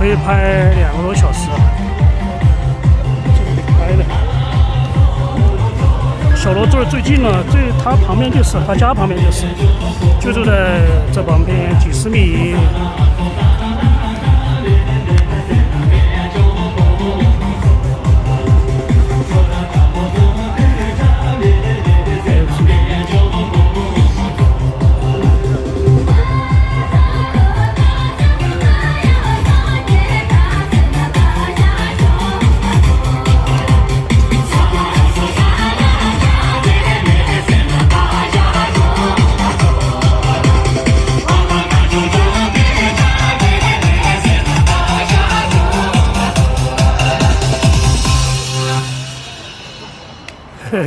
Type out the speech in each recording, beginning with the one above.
可以拍2个多小时。拍的。小罗这儿最近了，他旁边就是他家旁边就是，就住在这旁边几十米。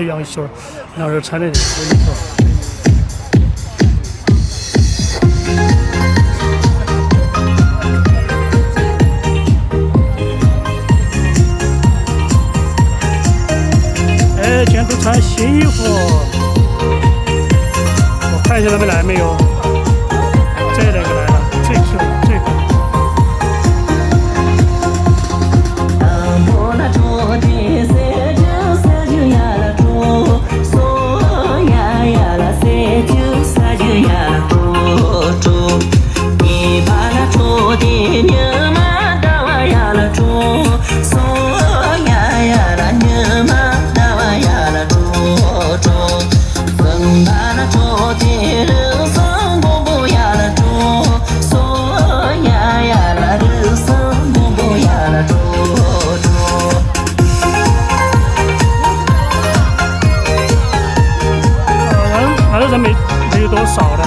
杨秀，要是穿那种衣服。哎，今天都穿新衣服。我看一下他们来没有。这个来了，最 Q 这个。人没有多少的。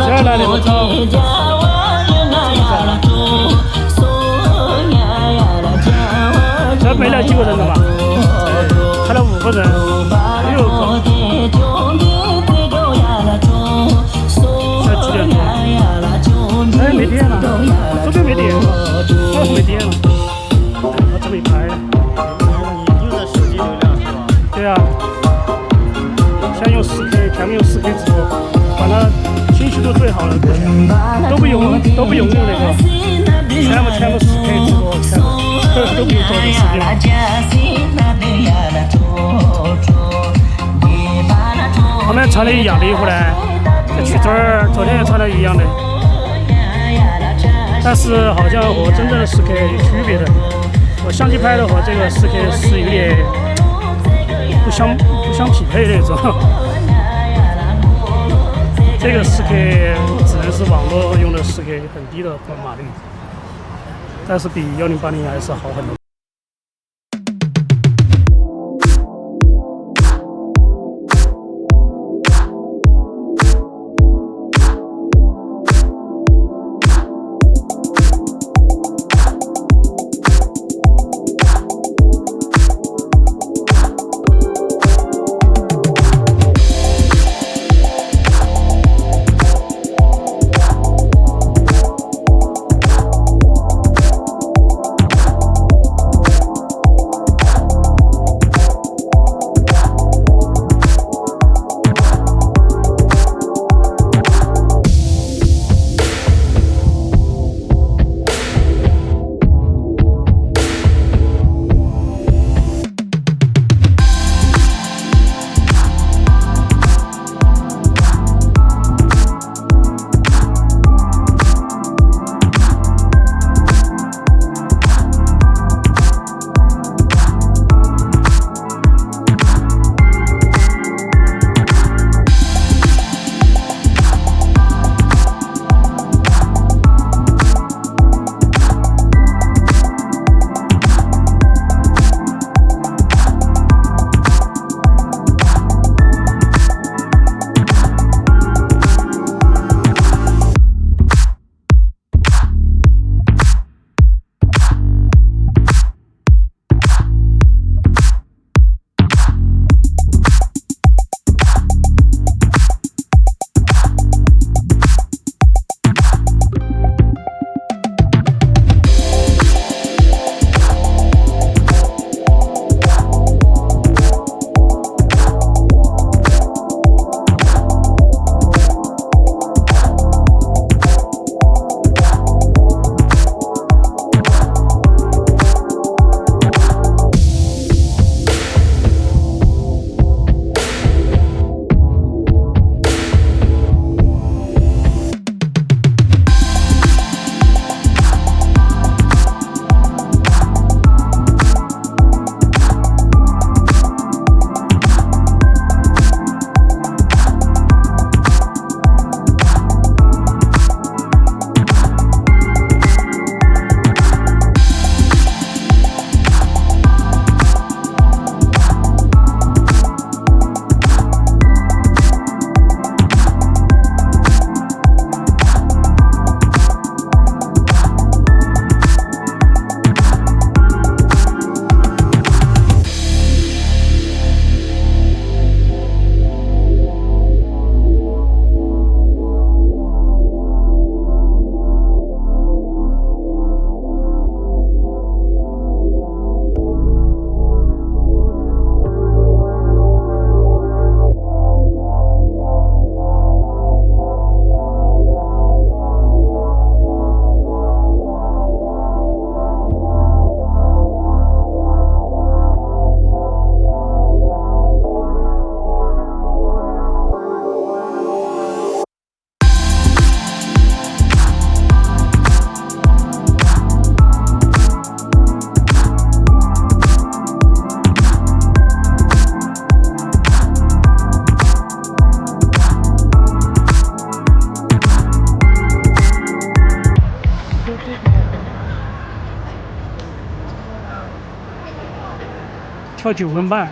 这来的不错。这没了几个人了吧？开了5个人，6个。哎，没电了，这边没电了，这没电了，我这里拍。你用的手机流量是吧？对啊，先用4K， 全部用4K 直播，把它信息都最好了，都不用那个，全部 4K 直播，全部都不用做这视频。我们穿的一样的衣服呢，去这儿昨天也穿了一样的。但是好像和真正的4K 有区别的，我相机拍的和这个4K 是有点不相匹配那种。这个4K 只能是网络用的4K， 很低的码率，但是比1080还是好很多。跳9分半。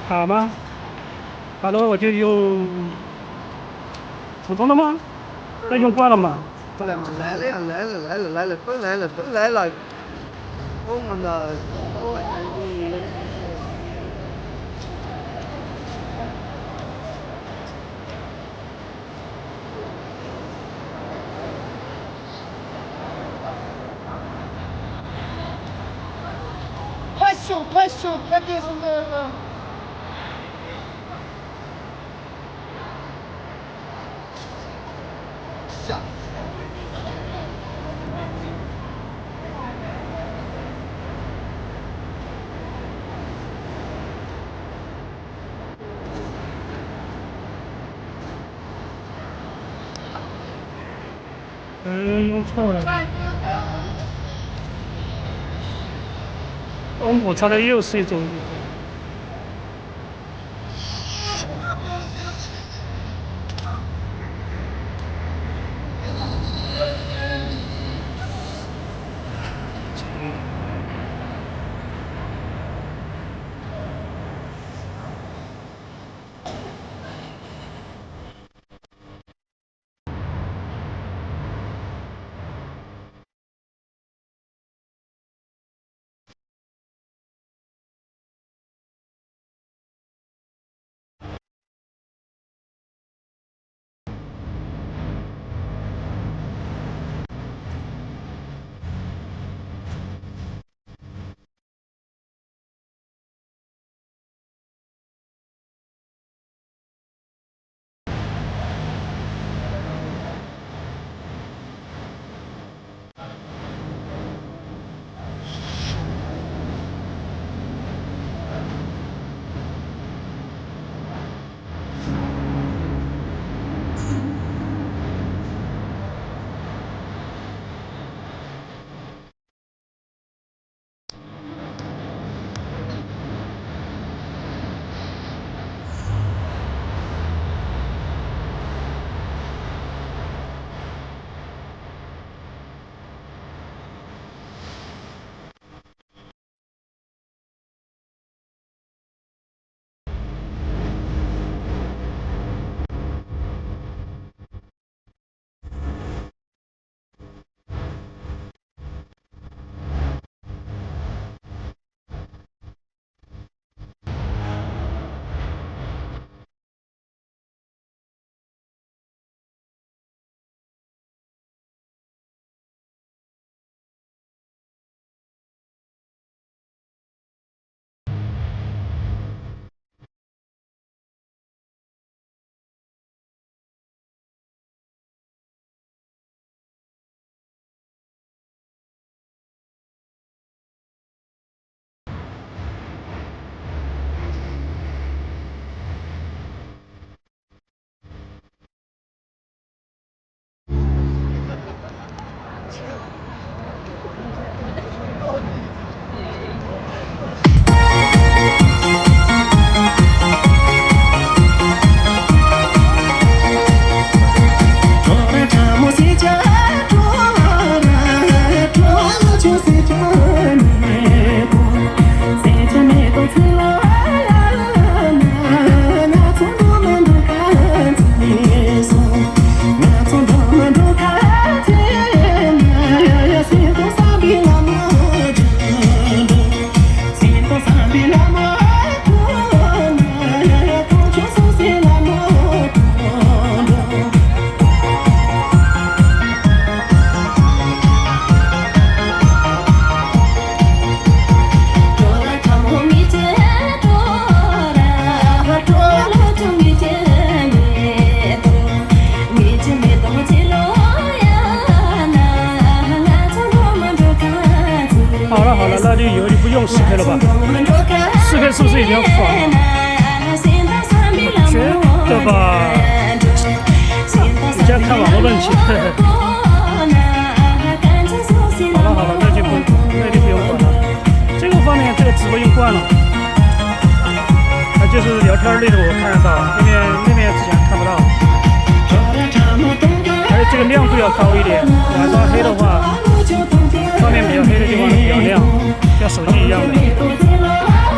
好吗？好了，我就用普通的吗？那用惯了吗？来了，都来了，我们的。快手，快点什么？下。弄错了。我操的又是一种。用4K 了吧？4K 是不是一定要放？我觉得吧，你这样看网络问题。好了，那就不用管了。这个方面，这个直播用惯了，就是聊天类的我看得到，那边之前看不到。而且这个亮度要高一点，晚上黑的话，画面比较黑的地方比较亮，像手机一样的。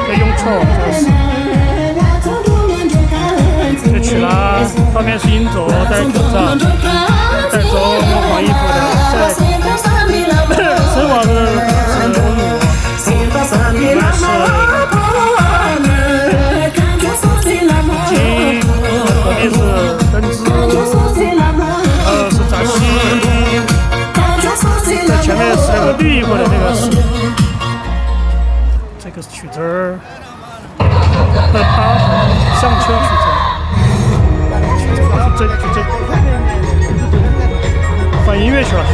要用错就是。这曲啦，画面是音轴，戴口罩，戴着模仿衣服的，在生活的成都路，但是金，后面是灯枝，是扎西，在前面是那个绿过的那个是，这个是曲子儿，上车曲子。这放音乐去了，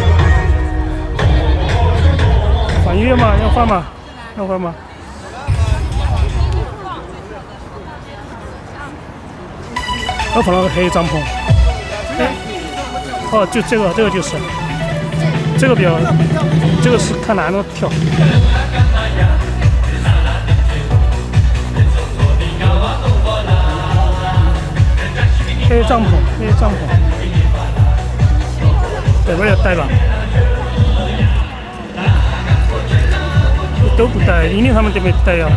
放音乐吗？要放吗？要放吗？我放了个黑帐篷。哦，就这个就是，这个比较，这个是看哪能跳。黑帐篷，北边要戴吧？都不戴，英宁他们都没戴呀，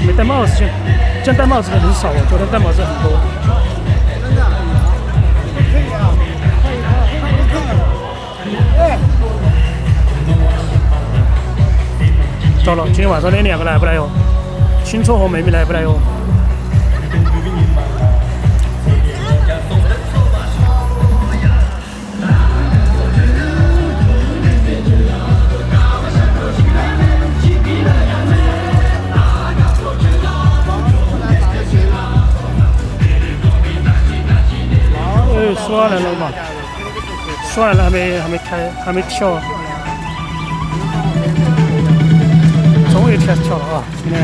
没戴帽子，现在戴帽子的很少，我昨天戴帽子很多。糟了，今天晚上那2个来不来哟？青错和妹妹来不来哟？说完了嘛？说完了还没跳，终于开始跳了啊！今天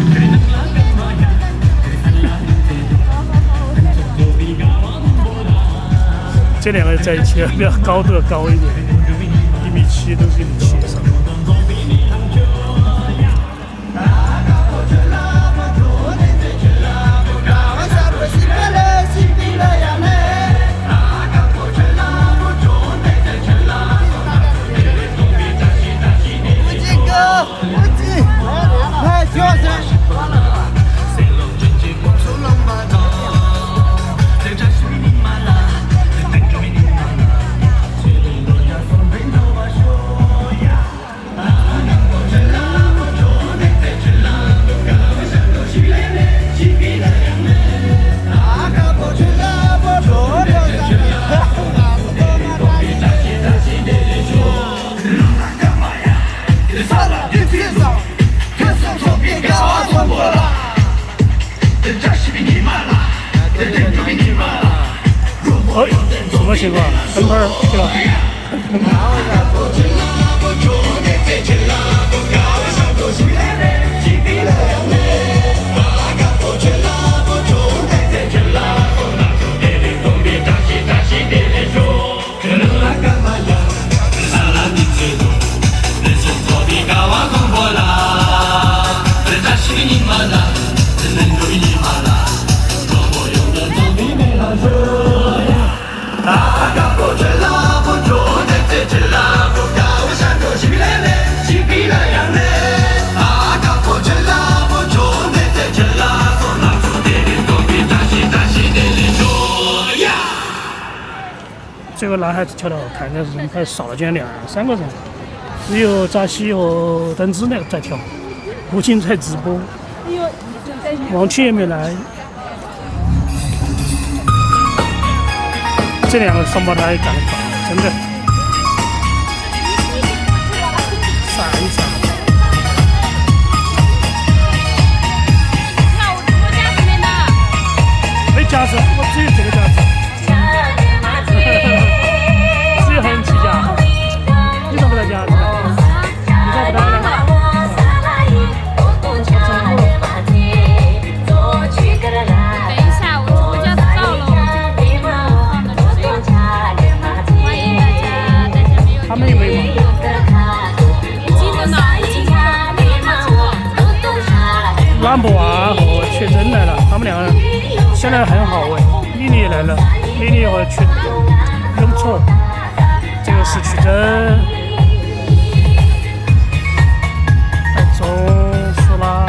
这2个人在一起比较高度高一点，1.7米，都是1.7米以上。什么情况？喷喷去了。这个男孩子跳得好看，但是人太少了，今天2、3个人，只有扎西和登之那个在跳，胡琴在直播，王群也没来，这2个双胞胎干得好，真的，闪一闪。那我直播间里面的没夹子，我只有这个夹子。只有很起价，你找不到夹子，你找不到的。现在很好闻。丽丽来了，丽丽要去永春，这个是去这中苏拉。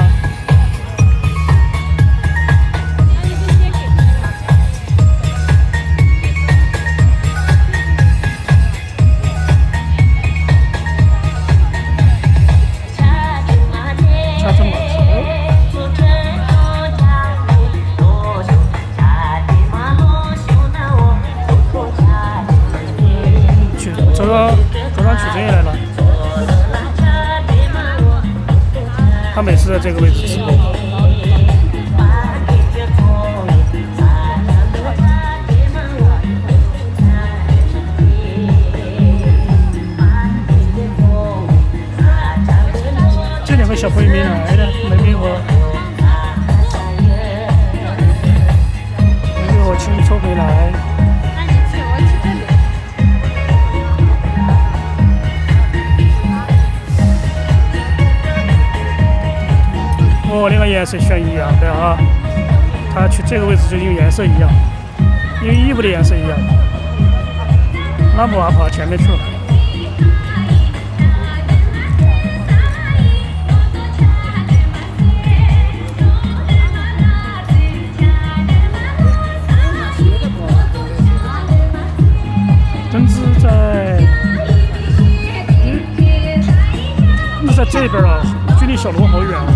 周庄曲真也来了，他每次在这个位置吃。这两个小朋友没来的，没我请抽回来。哦，两个颜色选一样的啊，他去这个位置就因为颜色一样，因为衣服的颜色一样。那不跑前面去了。灯子在，在这边啊，距离小楼好远啊。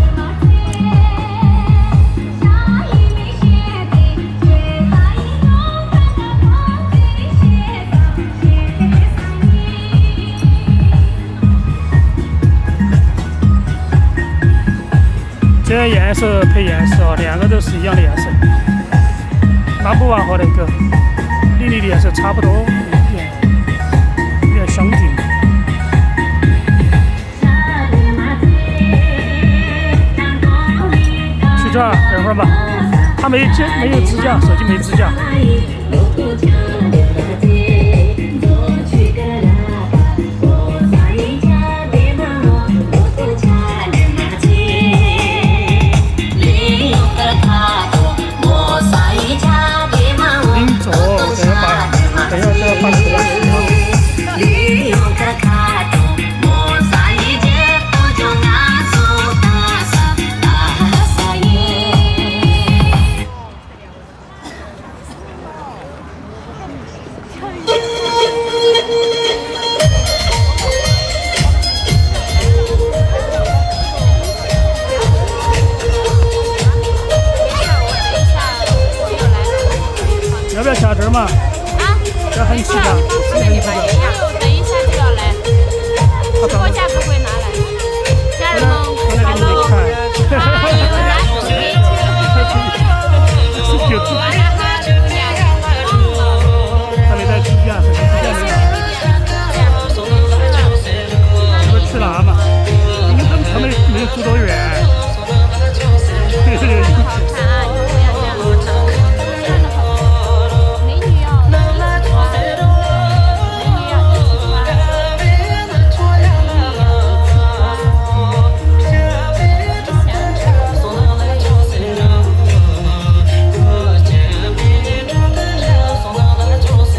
这颜色配颜色，两个都是一样的颜色。南部湾和那个丽丽的颜色差不多，有点相近。去这儿等会儿吧，他没有支架，手机没支架。要不要下针嘛？啊，这很齐的，这个礼拜一样，等一下就要来，直播价格会拿来。家人们，hello，还有拿手机，马上哈，他没带支架，手机支架没有。这不去哪嘛？因为他们没有住多远。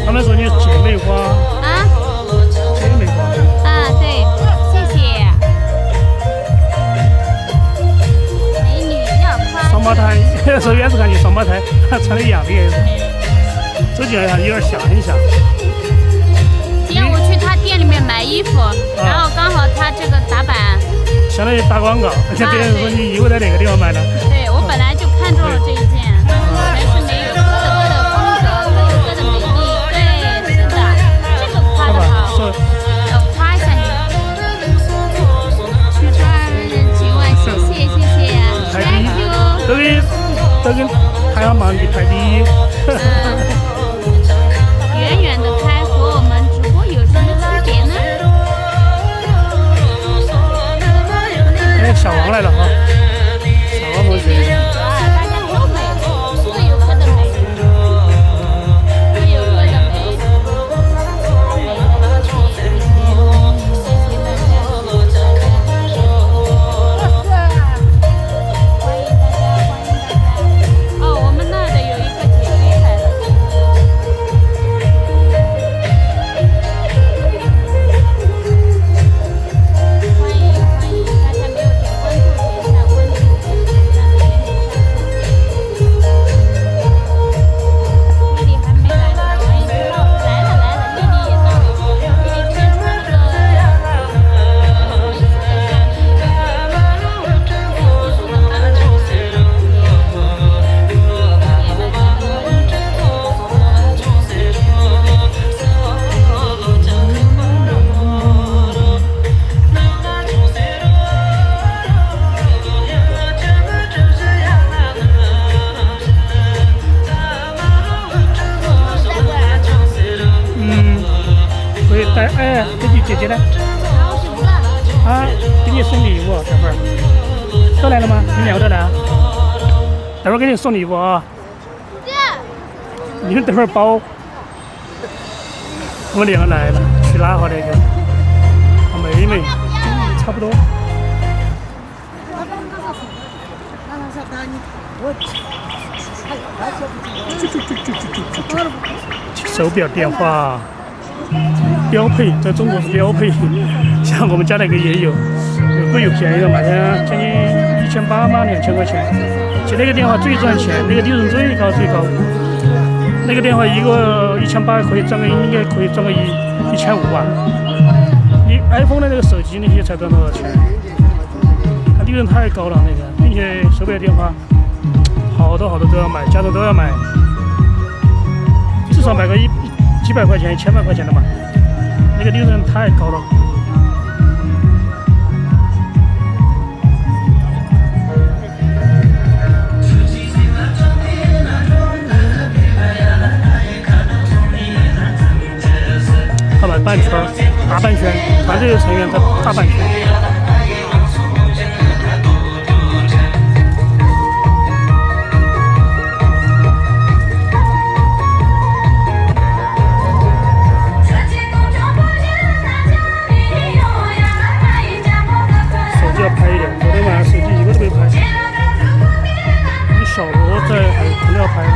他们说你姐妹花啊，姐妹花啊，对，谢谢。美女要夸。双胞胎，说原始感觉双胞胎，穿的一样的颜色，这就有点像很像。今天我去他店里面买衣服，然后刚好他这个打版，相当于打广告，而且别人说你衣服在那个地方买的。对我本来就看中了这一件，全是美有各的风格，各有各的美丽。对，是的，这个夸的好，要夸一下你。去抓几万，谢谢谢谢 ，Thank you。都跟排行榜里排第一。远远的拍和我们直播有什么区别呢？哎，小王来了哈，小王同学。啊，大家都美，各有各的美，各有各的美。欢迎大家，欢迎大家。哦，我们那的有一个哎，这就姐姐呢？好久不了。啊，给你送礼物，小妹儿。都来了吗？你们两个都来啊？等会儿给你送礼物啊。姐。你们等会儿包。我们两个来了，去哪号那个？妹妹，差不多。手表电话标配，在中国是标配，像我们家那个也有，有贵有便宜的嘛，像将近1800嘛，2000块钱。其实那个电话最赚钱，那个利润最高。那个电话一个1800可以赚个，应该可以赚个1500万。你 iPhone 的那个手机那些才赚多少钱？它利润太高了那个，并且手表电话好多都要买，家中都要买，至少买个几百块钱、1000万块钱的嘛，那个利润太高了。他买半圈，大半圈，团队成员的大半圈。手机要拍一点，昨天晚上手机一个都没拍。你小罗在肯定要拍了。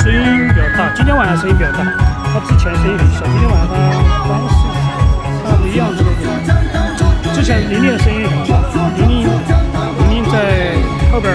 声音比较大，今天晚上声音比较大，他之前声音很小，今天晚上他方式不一样之类的。之前玲玲的声音很大，玲玲在后边。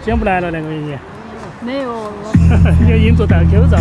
今天不来了2个月你？没有，要硬着戴口罩。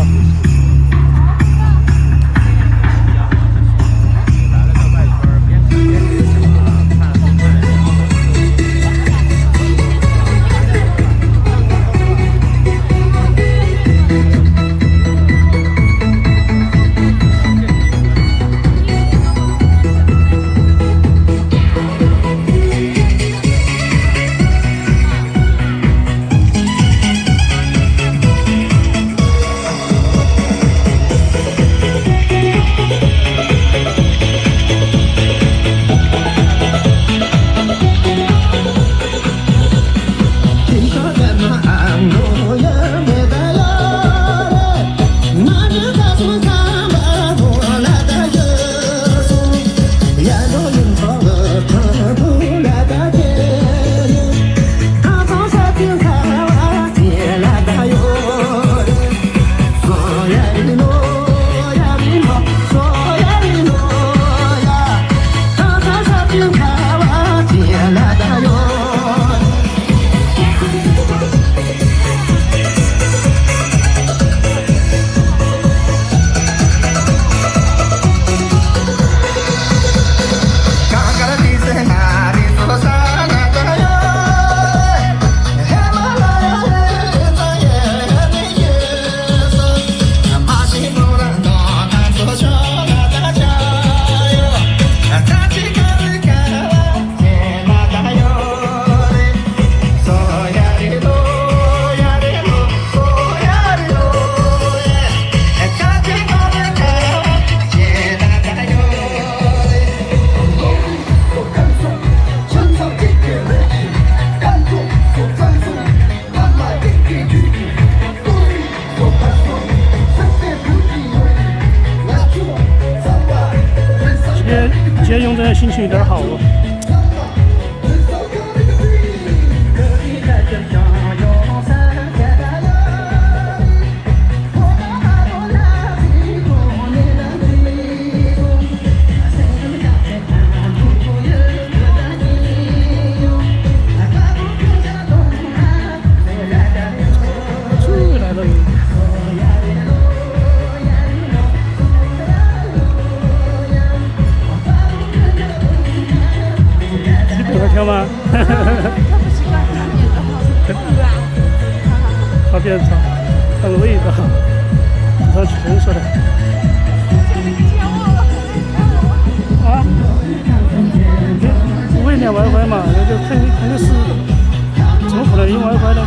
今天永正心情有点好了。跳吗？他变长，他的味道，他全说的。啊？不会连 WiFi 嘛？那就肯定是，怎么可能用 WiFi 呢？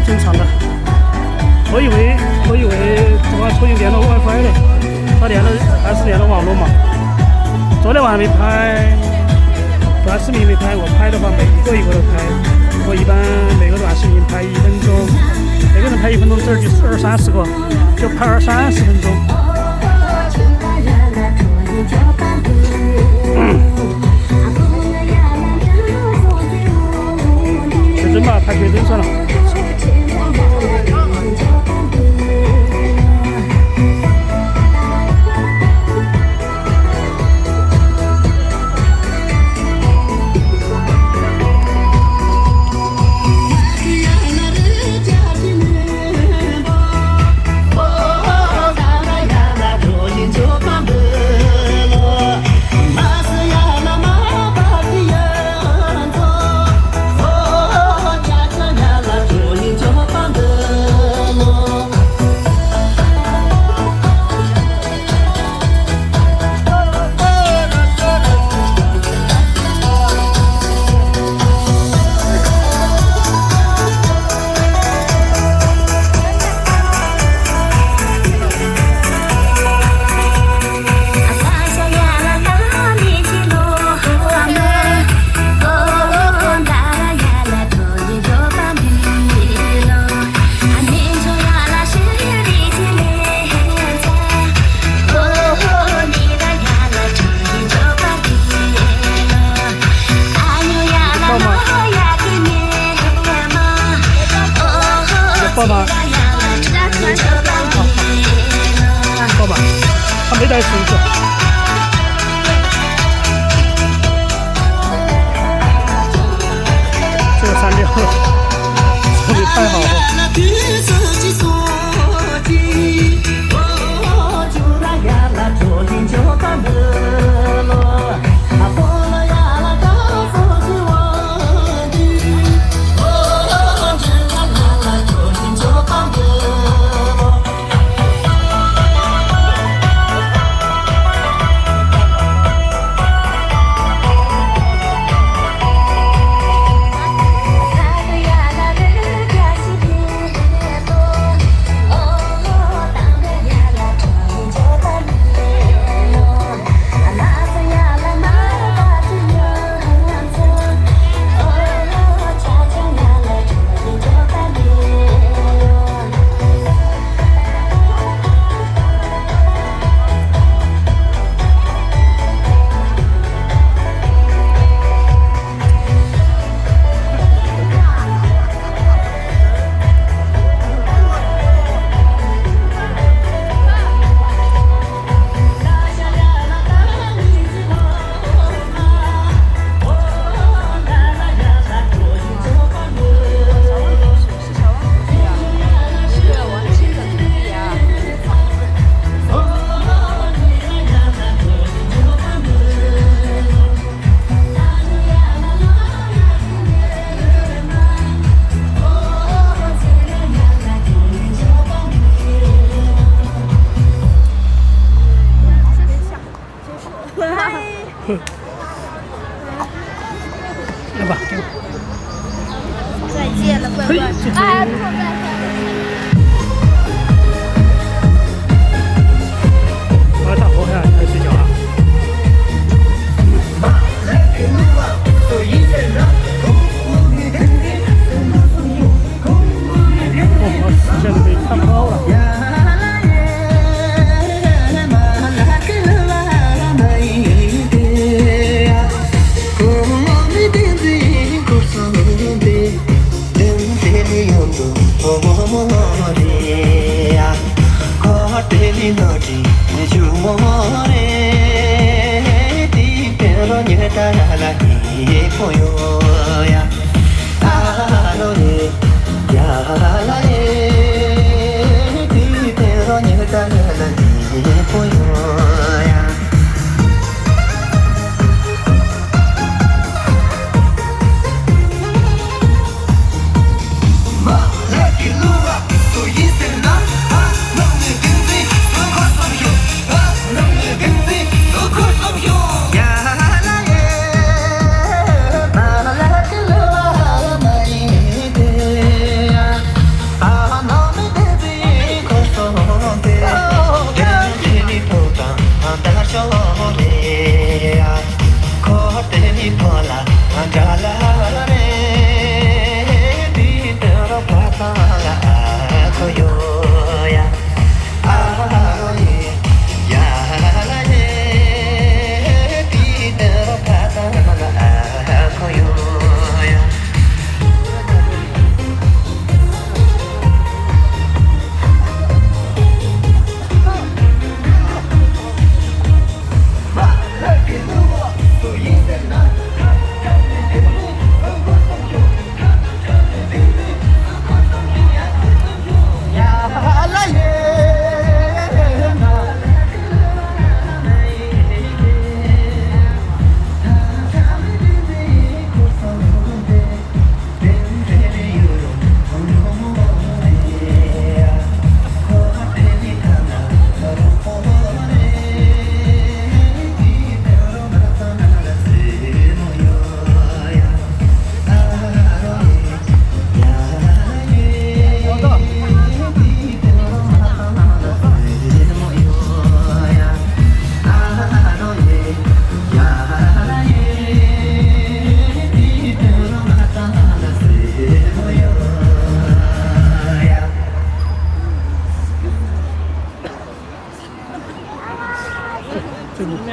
正常的，我以为昨晚抽筋连了 WiFi 的，他还是连了网络嘛。昨天晚上没拍，短视频没拍，我拍的话每一个都拍，我一般每个短视频拍1分钟，每个人拍1分钟，这就是20-30个，就拍20-30分钟。学生吧，拍学生算了。还没带绳子。这个删掉了，这里太好了。来吧，给我。再见了，乖乖。哎，不再见。我大伙看还睡觉啊？我视线都被看不到了。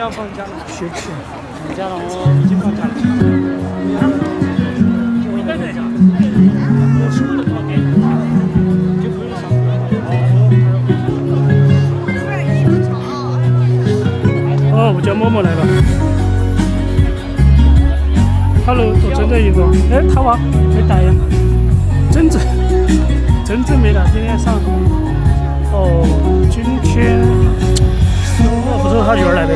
要放假了，学去。放假了，我已经放假了。我应该在家。我吃的多给你，就不用上课了。叫某某来了。Hello， 我真的一个，哎，他娃没打呀？真没打，今天上。哦，今天我不知道他女儿来没。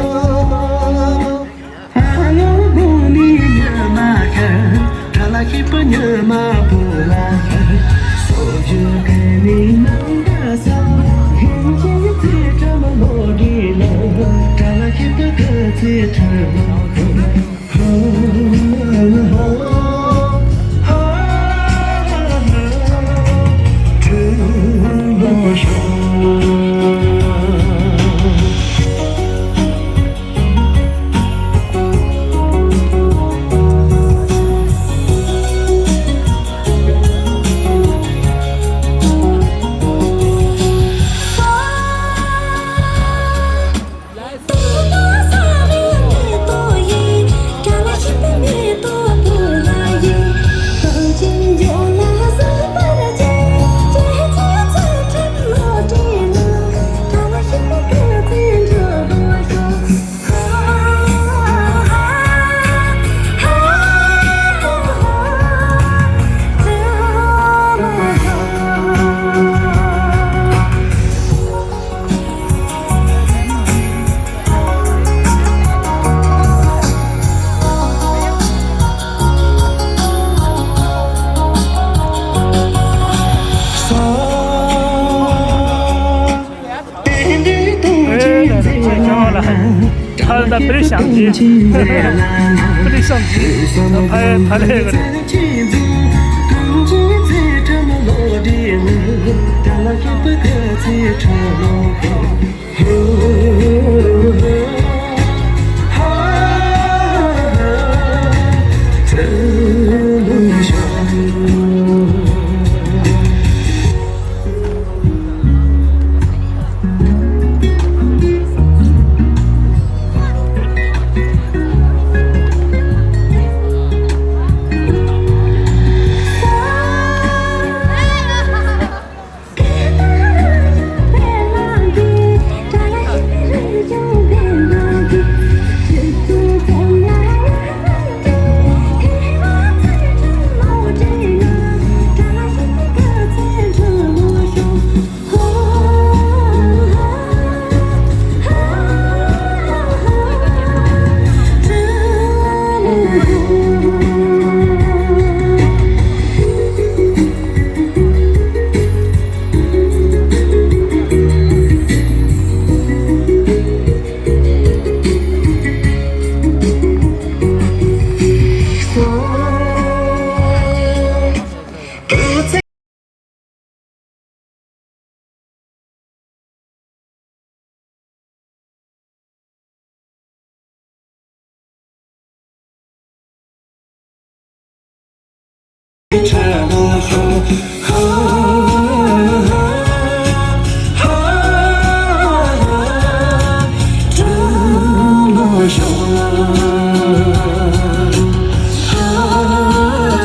他那背的相机，背的相机，拍那个的。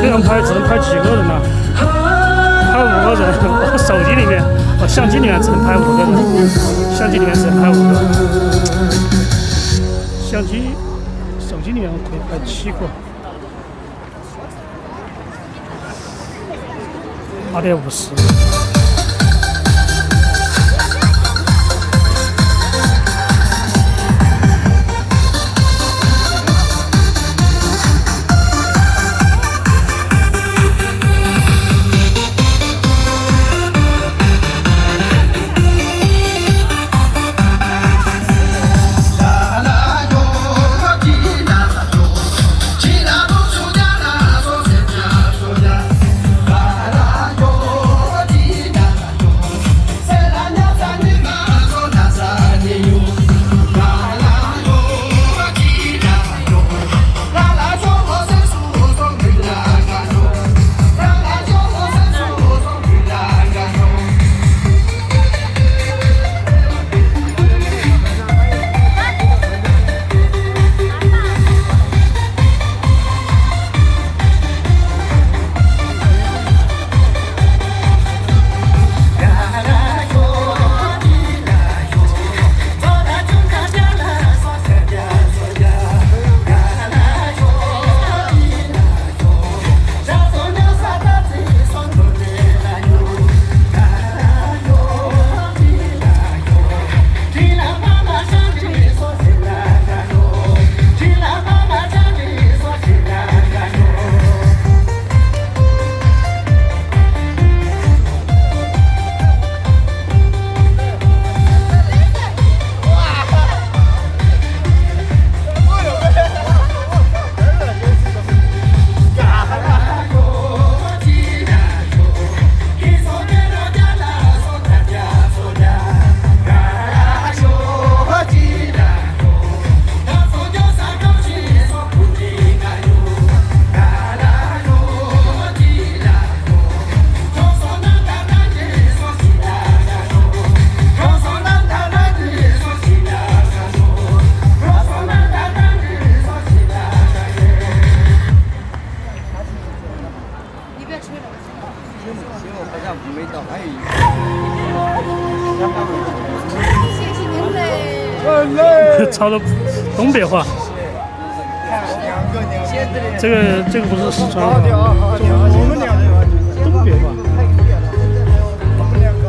这样拍只能拍几个人呢？拍5个人。我手机里面，我相机里面只能拍5个人，相机里面只能拍5个。手机里面可以拍7个。850。操的东北话。这个不是四川话，我们两个东北话。我们两个。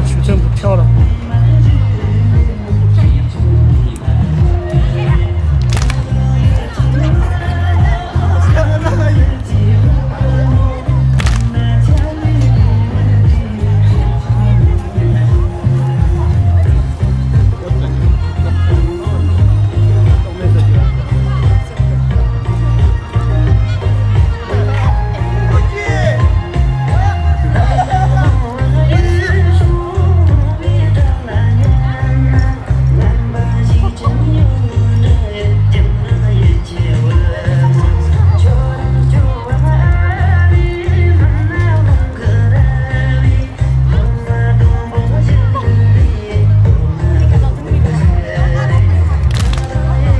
去政府跳了。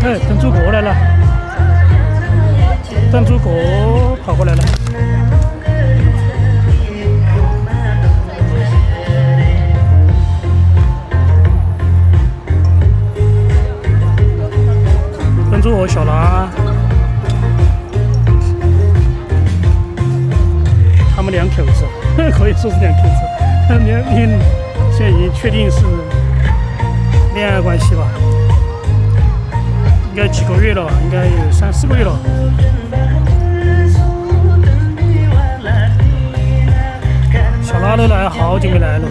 哎，灯柱国来了，灯柱国跑过来了。灯柱国小狼，他们两口子，可以说是两口子，现在已经确定是恋爱关系吧。应该几个月了吧？应该有3、4个月了。小拉都来好久没来了。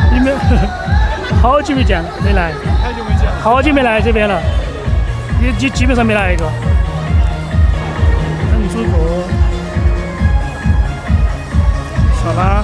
你们好久没见了，没来，好久没来这边了，你基本上没来一个。灯柱国，小拉。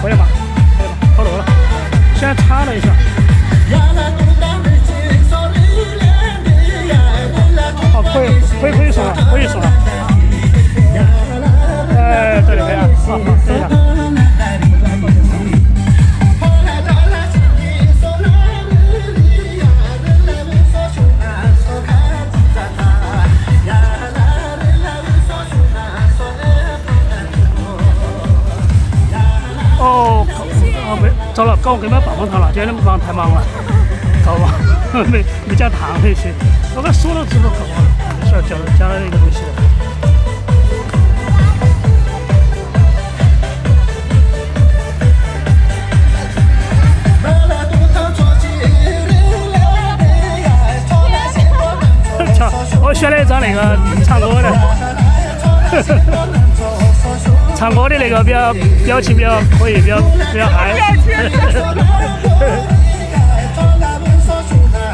可以吗？好多了，先查了一下。哦，可以送了，可以送了。对了，可以啊，好，等一下。哦，没，糟了，搞我给你们棒棒糖了，今天你们忙太忙了，搞吧，没加糖那些，我跟说了之后搞忘了，没事，加了一个东西。我选了一张那个唱歌的，唱歌的那个表情比较可以，比较嗨。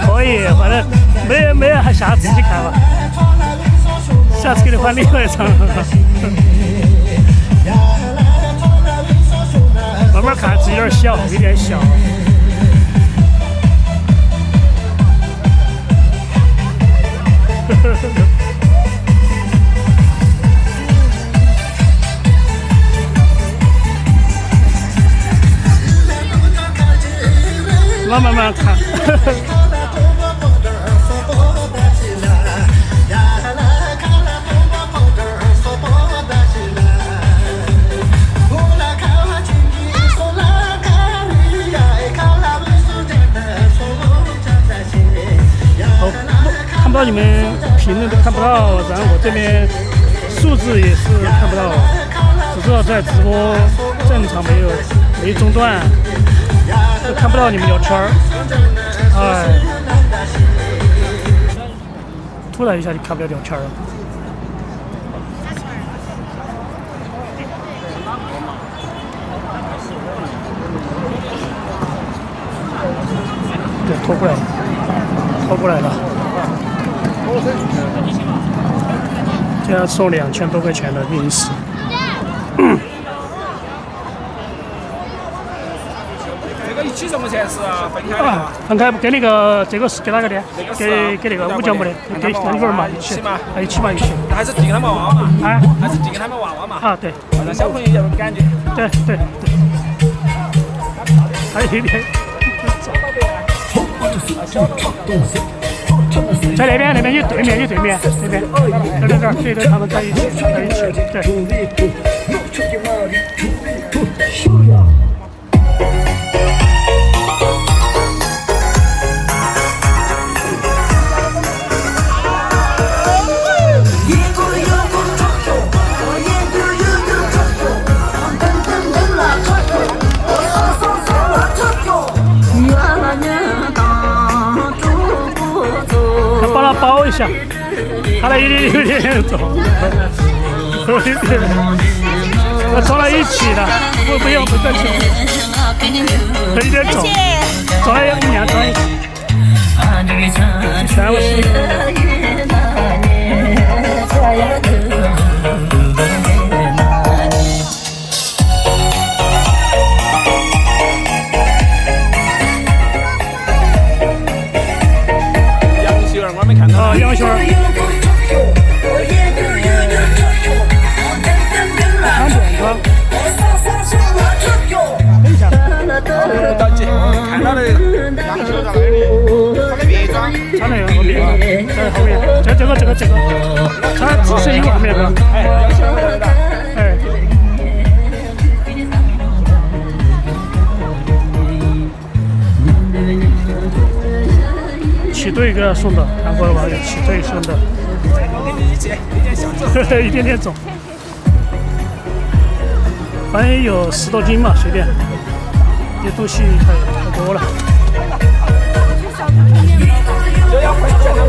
可以，反正没人还下次自己看吧，下次给你换另外一张。慢慢看，自己有点小，有点小。慢慢看。看不到你们评论都看不到，然后我这边数字也是看不到，只知道在直播正常没中断，都看不到你们聊天儿，哎，突然一下就看不了聊天了。对，拖过来了。这样收2000多块钱的零食。这个一起送的钱是分开的吗？分开给那个这个是给哪个的？给那个五角木的，给那份嘛一起嘛，一起嘛一起。那还是递给他们娃娃嘛？啊，还是递给他们娃娃嘛？啊，对，让小朋友有感觉。对。还有一点。在那边有对面，那边，对，他们在一起，对。帮他包一下，他那有点重，我装在一起的，不用，不客气，有点重，装在一样装一起，全部是。我没看到。杨轩儿。等一下。着急，看到那个杨秀在那里，他的别装，他那个后面，在后面，这个，他只是有后面的。哎，杨秀回来了。哎。齐队给他送的，韩国的网友齐队送的。给你一点点重，反正有10多斤嘛，随便。这东西太多了。就要回去了。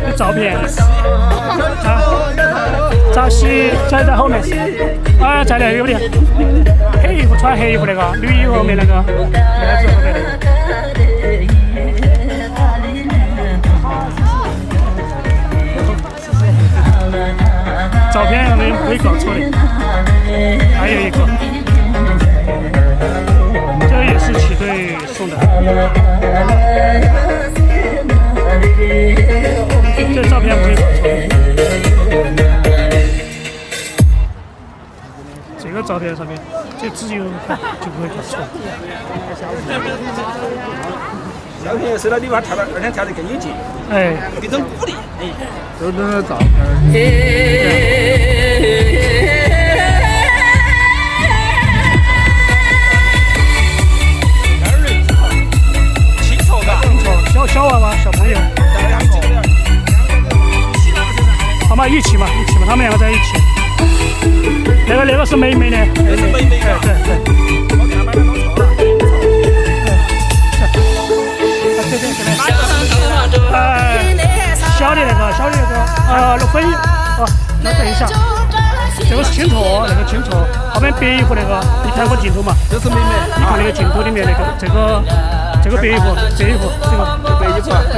有照片。扎西在后面。啊，在那有点。黑衣服穿黑衣服那个，绿衣服后面那个，男子后面那个。照片上面不会搞错的。还有一个，这个也是旗队送的。这照片不会搞错的。这个照片上面，这只有看就不会搞错。小朋友收到礼物，跳到2天跳得更有劲。哎，给种鼓励。都那个照片。清楚嘎。小娃娃、小朋友，他们一起嘛，他们两个在一起。那个是妹妹呢？那是妹妹啊。对。我给他买了弄错了。小的那个6分那等一下，这个是清楚，那个清楚，后面别一壶那个，你看过镜头嘛？这是妹妹。你看那个镜头里面那个这个别一壶，这个，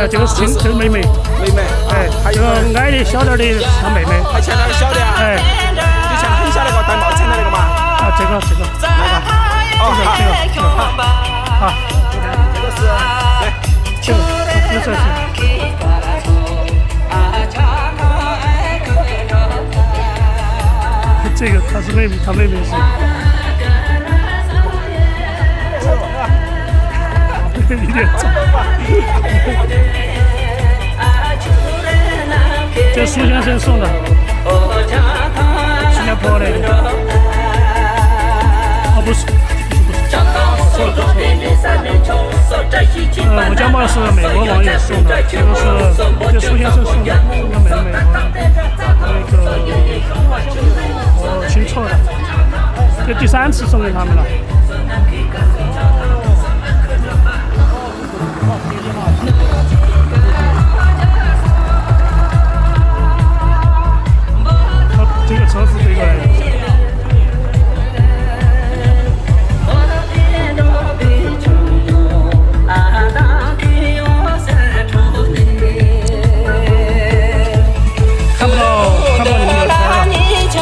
这个是这是妹妹，哎，还有矮的小点的是她妹妹，还前头小的啊，哎，就像很小那个戴帽子的那个嘛，啊，这个，那个，哦，这个，好，这个是，来，这个，这是。这个她是妹妹，她妹妹是。有点早。这苏先生送的，新加坡的。哦，不是。我家帽是美国网友送的，这个是苏先生送的，送的美国那个姓错的，这第3次送给他们了。这个车子飞过来的。看不到你们有车了。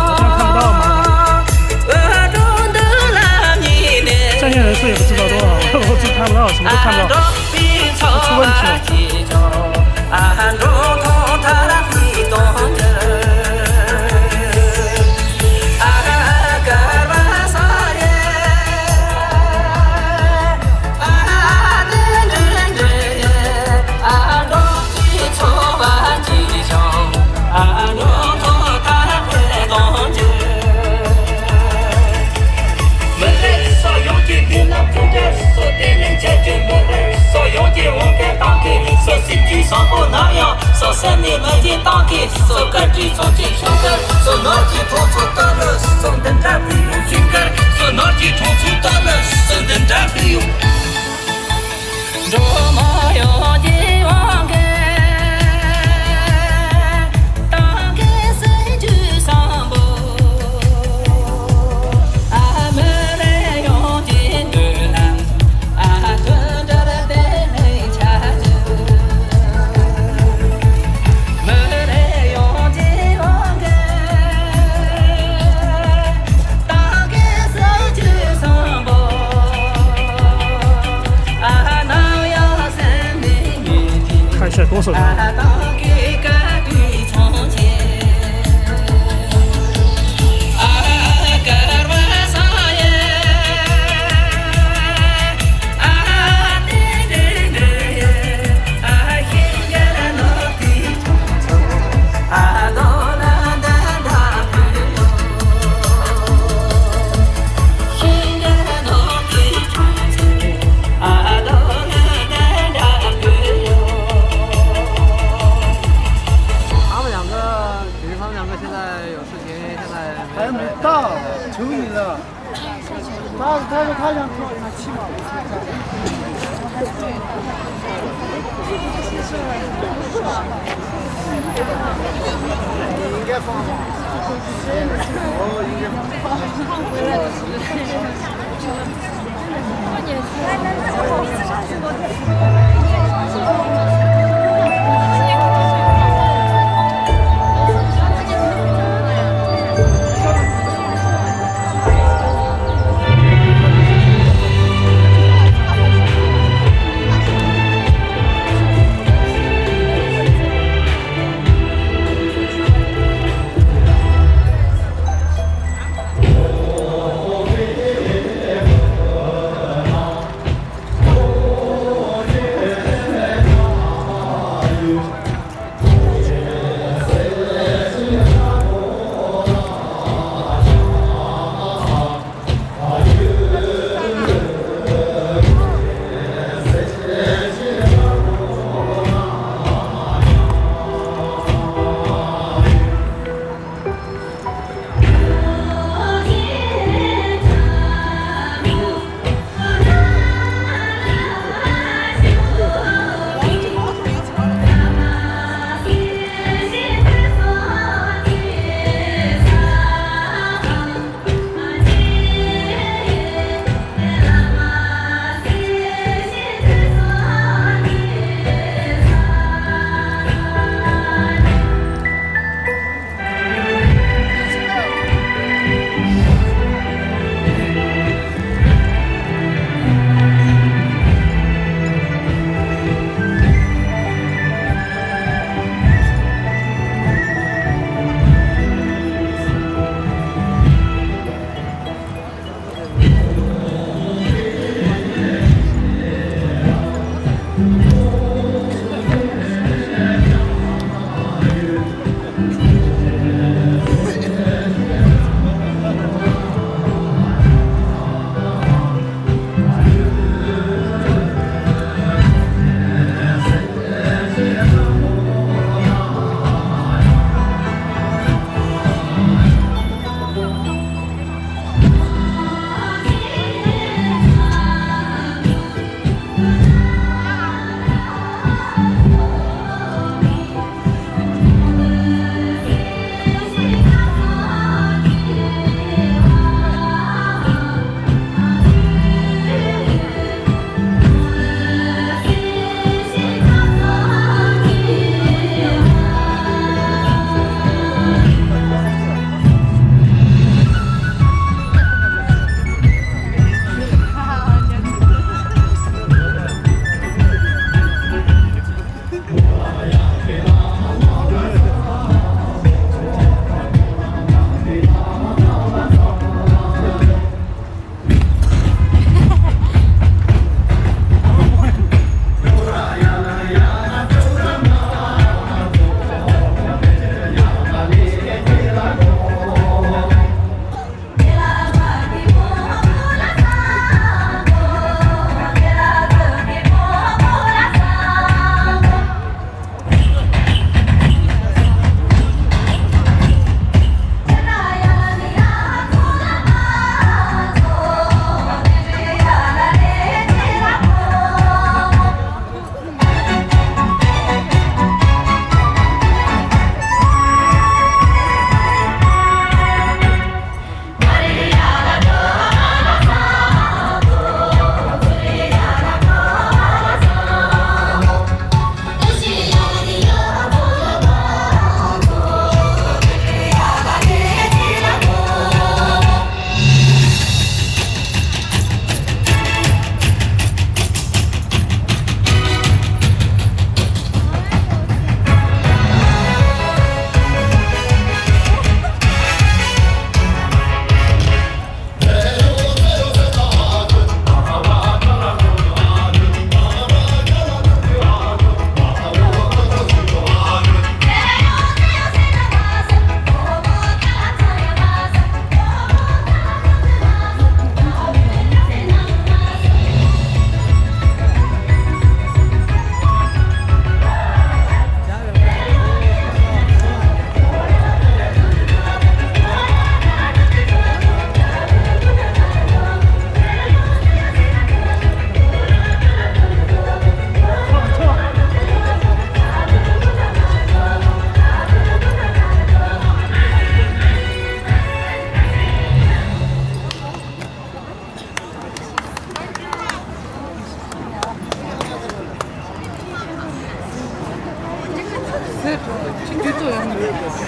好像看不到嘛。在线人数也不知道多少，我只看不到，什么都看不到，出问题了。多少人？他想做他起码应该放吗？哦，应该放。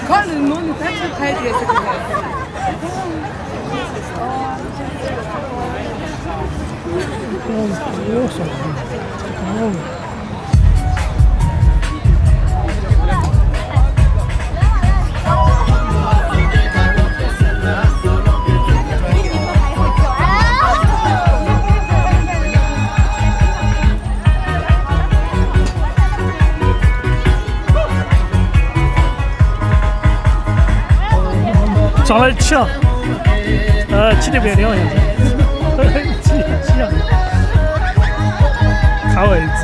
看着弄的太开的这个。我说，上来骑了，骑得别好像是，骑了，看位置。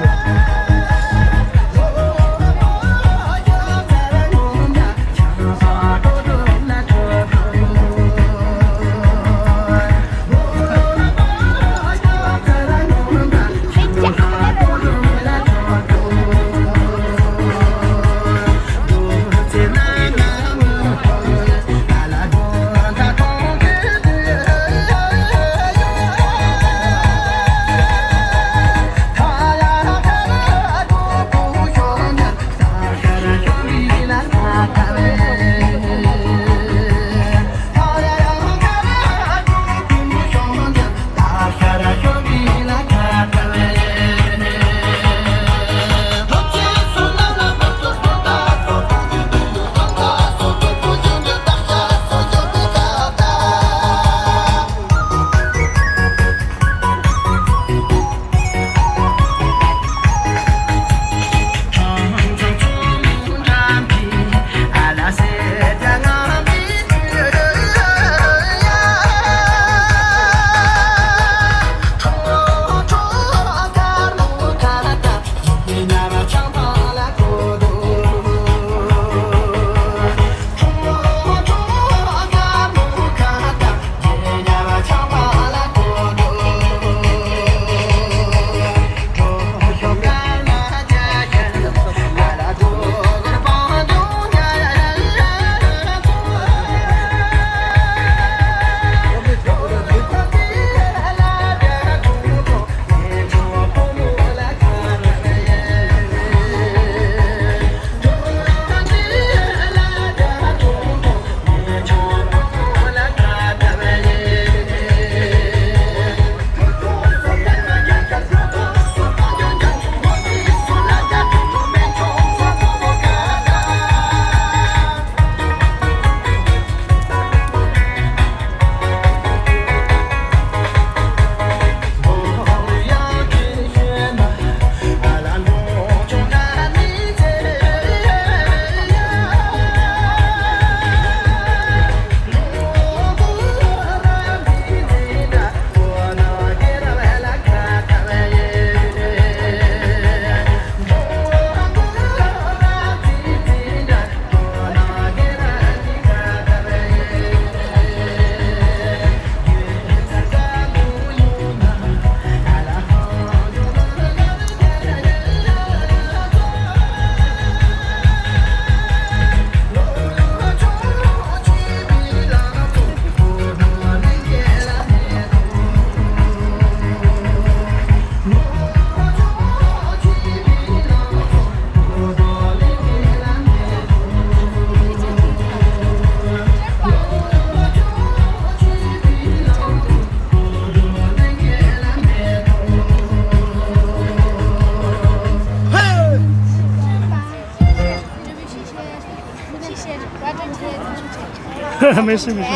没事没事，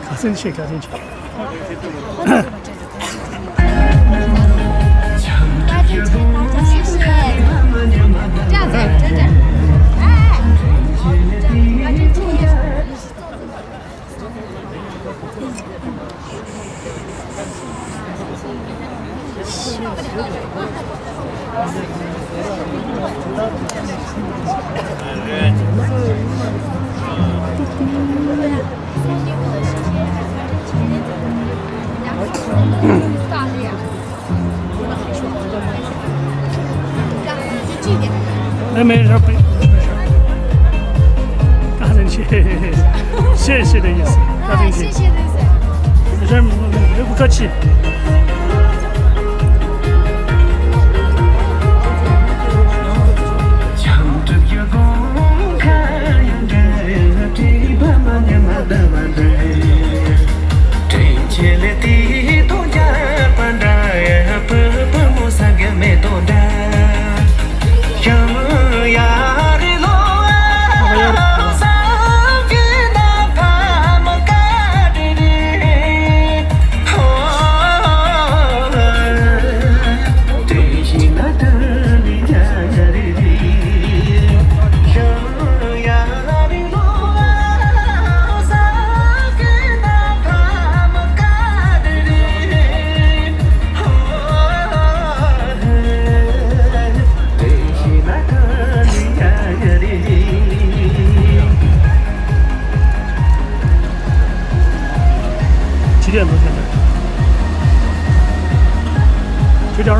搞进去搞进去。谢谢。这样子，真的。哎，抓紧去。大力啊！没事，搞进去，谢谢的意思，搞进去。谢谢的意思。没事，不客气。唱着月光，看。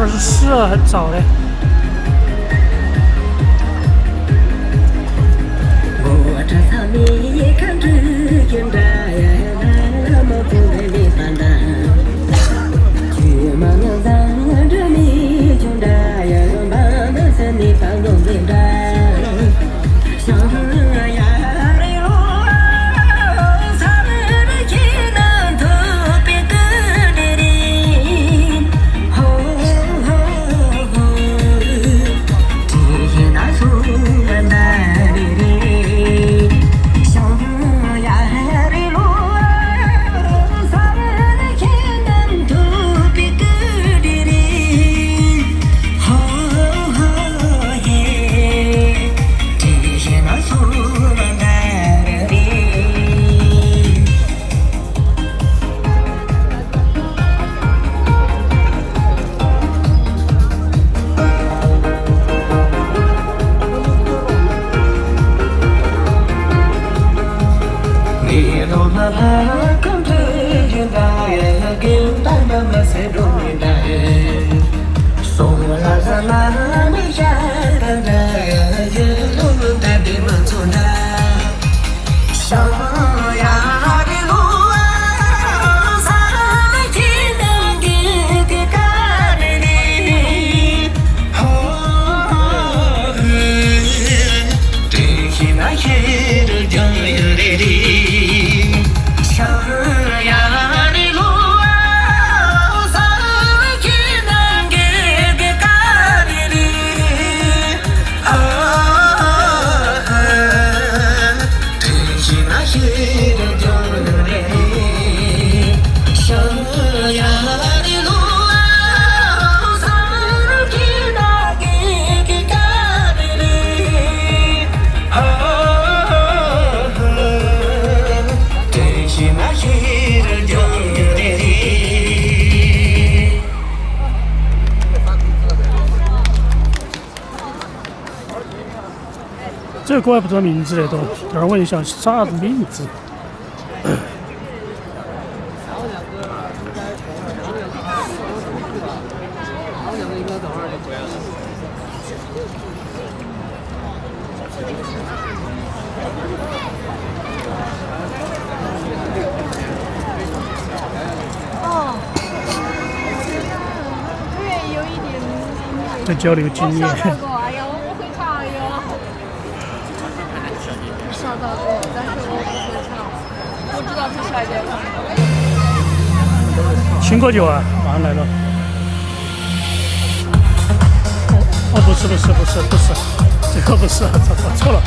24很早嘞。我这草莓也看着云淡那么不为你烦恼，去嘛娘咱这米穷的呀，把那些你放动进来，想呀。这个怪不得名字的都，等会问一下啥子名字。哦，对，有一点。在交流经验。哎呀，我会唱，哎呦。刷到过，但是我不会唱，我知道是下一届了。请过酒啊，马上来了。哦，不是，这个不是，错了。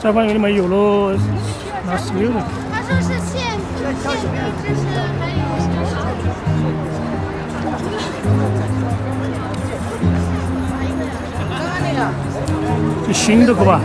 这方里面有了那所有的。他说是现地，就是还有什么？就新的个吧。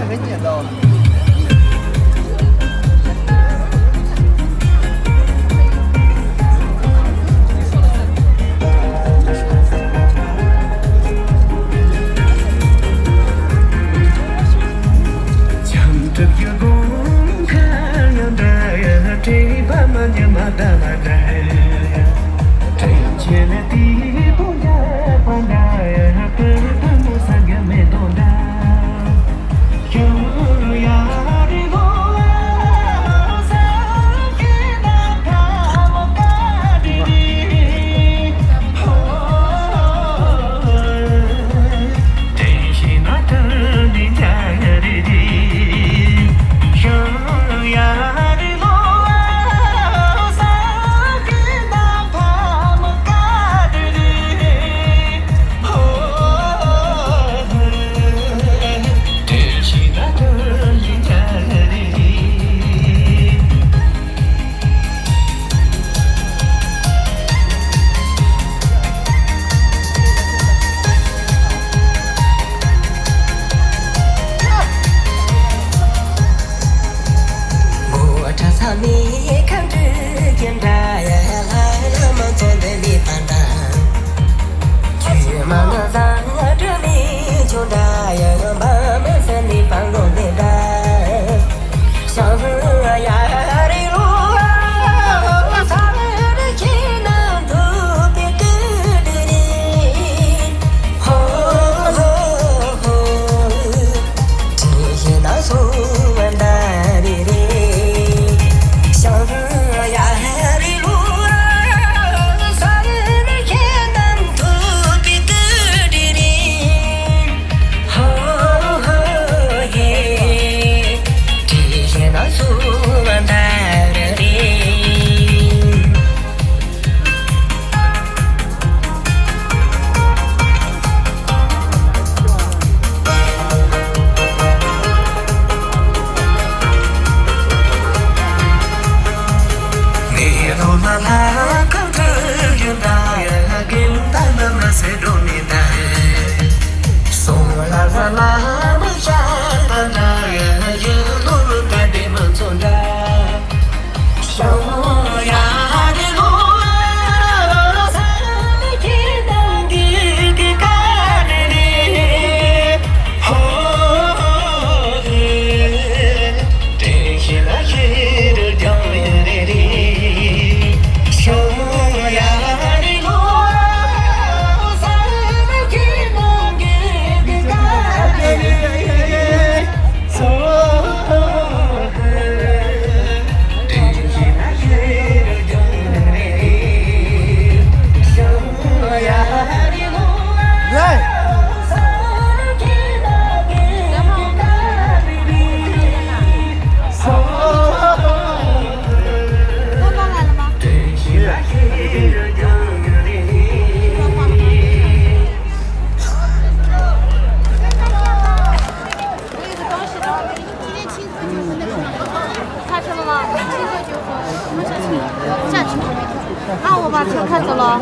那我把车开走了。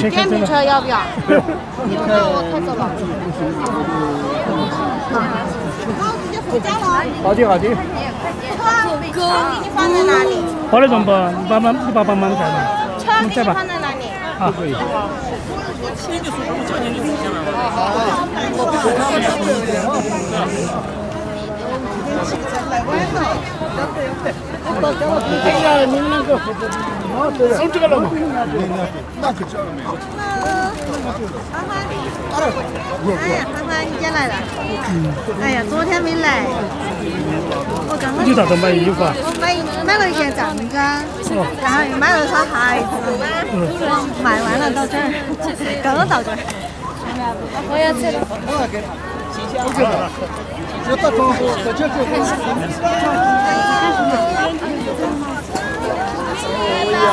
电瓶车要不要？因为我开走了。那我直接回家了。好的好的。车给你放在哪里？好了，怎么办？你爸爸妈妈在吗？车给你放在哪里？啊，可以。哎呀，你们那个收这个了吗？那就这样。欢欢，你今天来了？哎呀，昨天没来。我刚刚你咋子买衣服啊？我买了一件藏装，然后又买了双鞋子，卖完了到这儿，刚刚到这儿。我要吃了。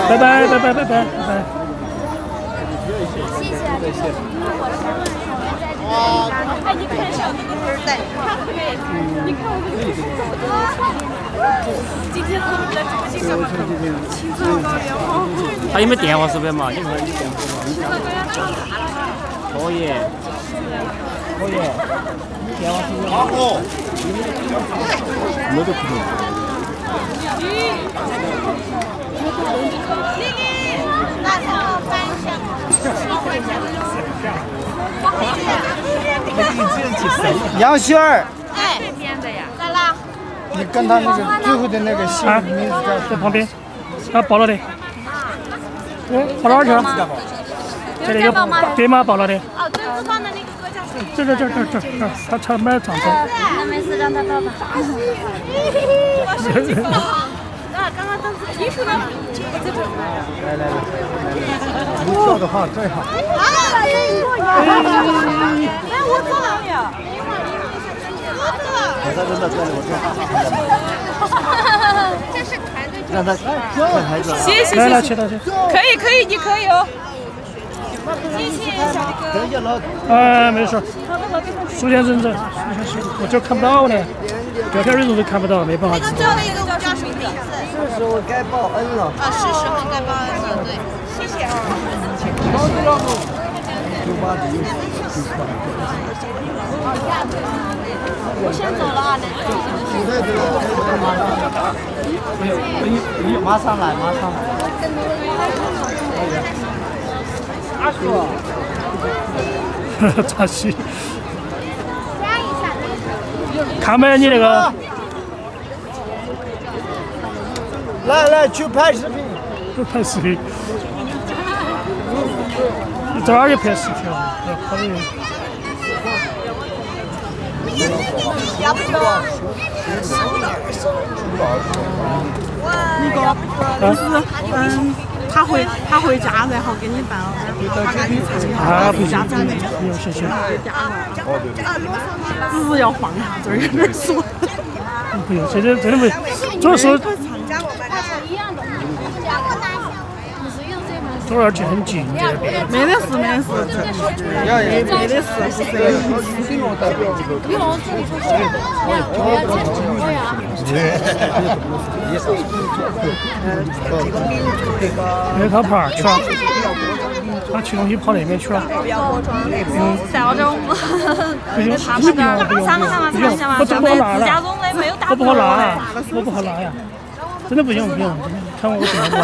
拜拜拜拜拜拜拜。谢谢。哎，你看一下我这个分带，看可以。你看我这个。今天我们在中心干嘛？青藏高原哦。还有没有电话设备嘛？你看有电话可以，可以。电话设备。哦。没得不同。杨希儿，哎，这边的呀，咋啦？你跟他那个最后的那个姓名字叫在旁边，报了的。跑哪儿去了？这里有爹妈报了的。哦，珍珠坊的那个歌叫什么？这，他买长车。那没事，让他报吧。啊，刚刚当时衣服呢？来，你跳的话最好。我坐哪里啊？他扔到这里，我这是排队。让他看孩子。谢，来，去。可以，你可以哦。谢谢小哥。没事。书先生这，我这看不到呢，聊天的时候都看不到，没办法。最后一个叫什么名字？是时候该报恩了。啊，是时候该报恩了，对，谢谢啊。我先走了啊，马上来。扎西。看没你那个？来，去拍视频。拍视频。你这儿也拍视频了？好的。要不就他回家，然后给你办了，他给你查不家长的，不用，谢谢。只是要放一下，这儿有点说。不用，现在真的不用，主要是走那儿去很近，没得事，没得事。不用，这里就是我要坚持，我要。因为他跑去了，他去东西跑那边去了。到这儿不用，他们这儿上嘛，我不好拿了，没有我不好拿，我不好拿呀。真的不用，看我怎么拿。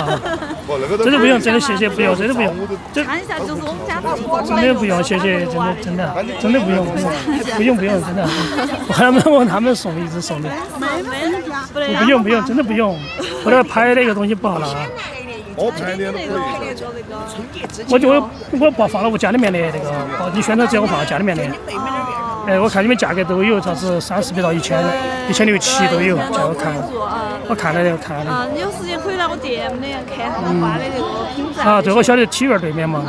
真的不用，真的谢谢，不用，真的不用。看一下，就是我们家的。真的不用，谢谢，真的不用，真的。我他们送的，一直送的。不用，真的不用。我这拍那个东西不好拿。我拍的都可以。我放了我家里面的那个，你宣传之后我放到家里面的。我看你们价格都有，啥子30到1600-1700都有，叫我看了。你有时间可以来我店里看他们发的那个品质。对，我晓得体院对面嘛。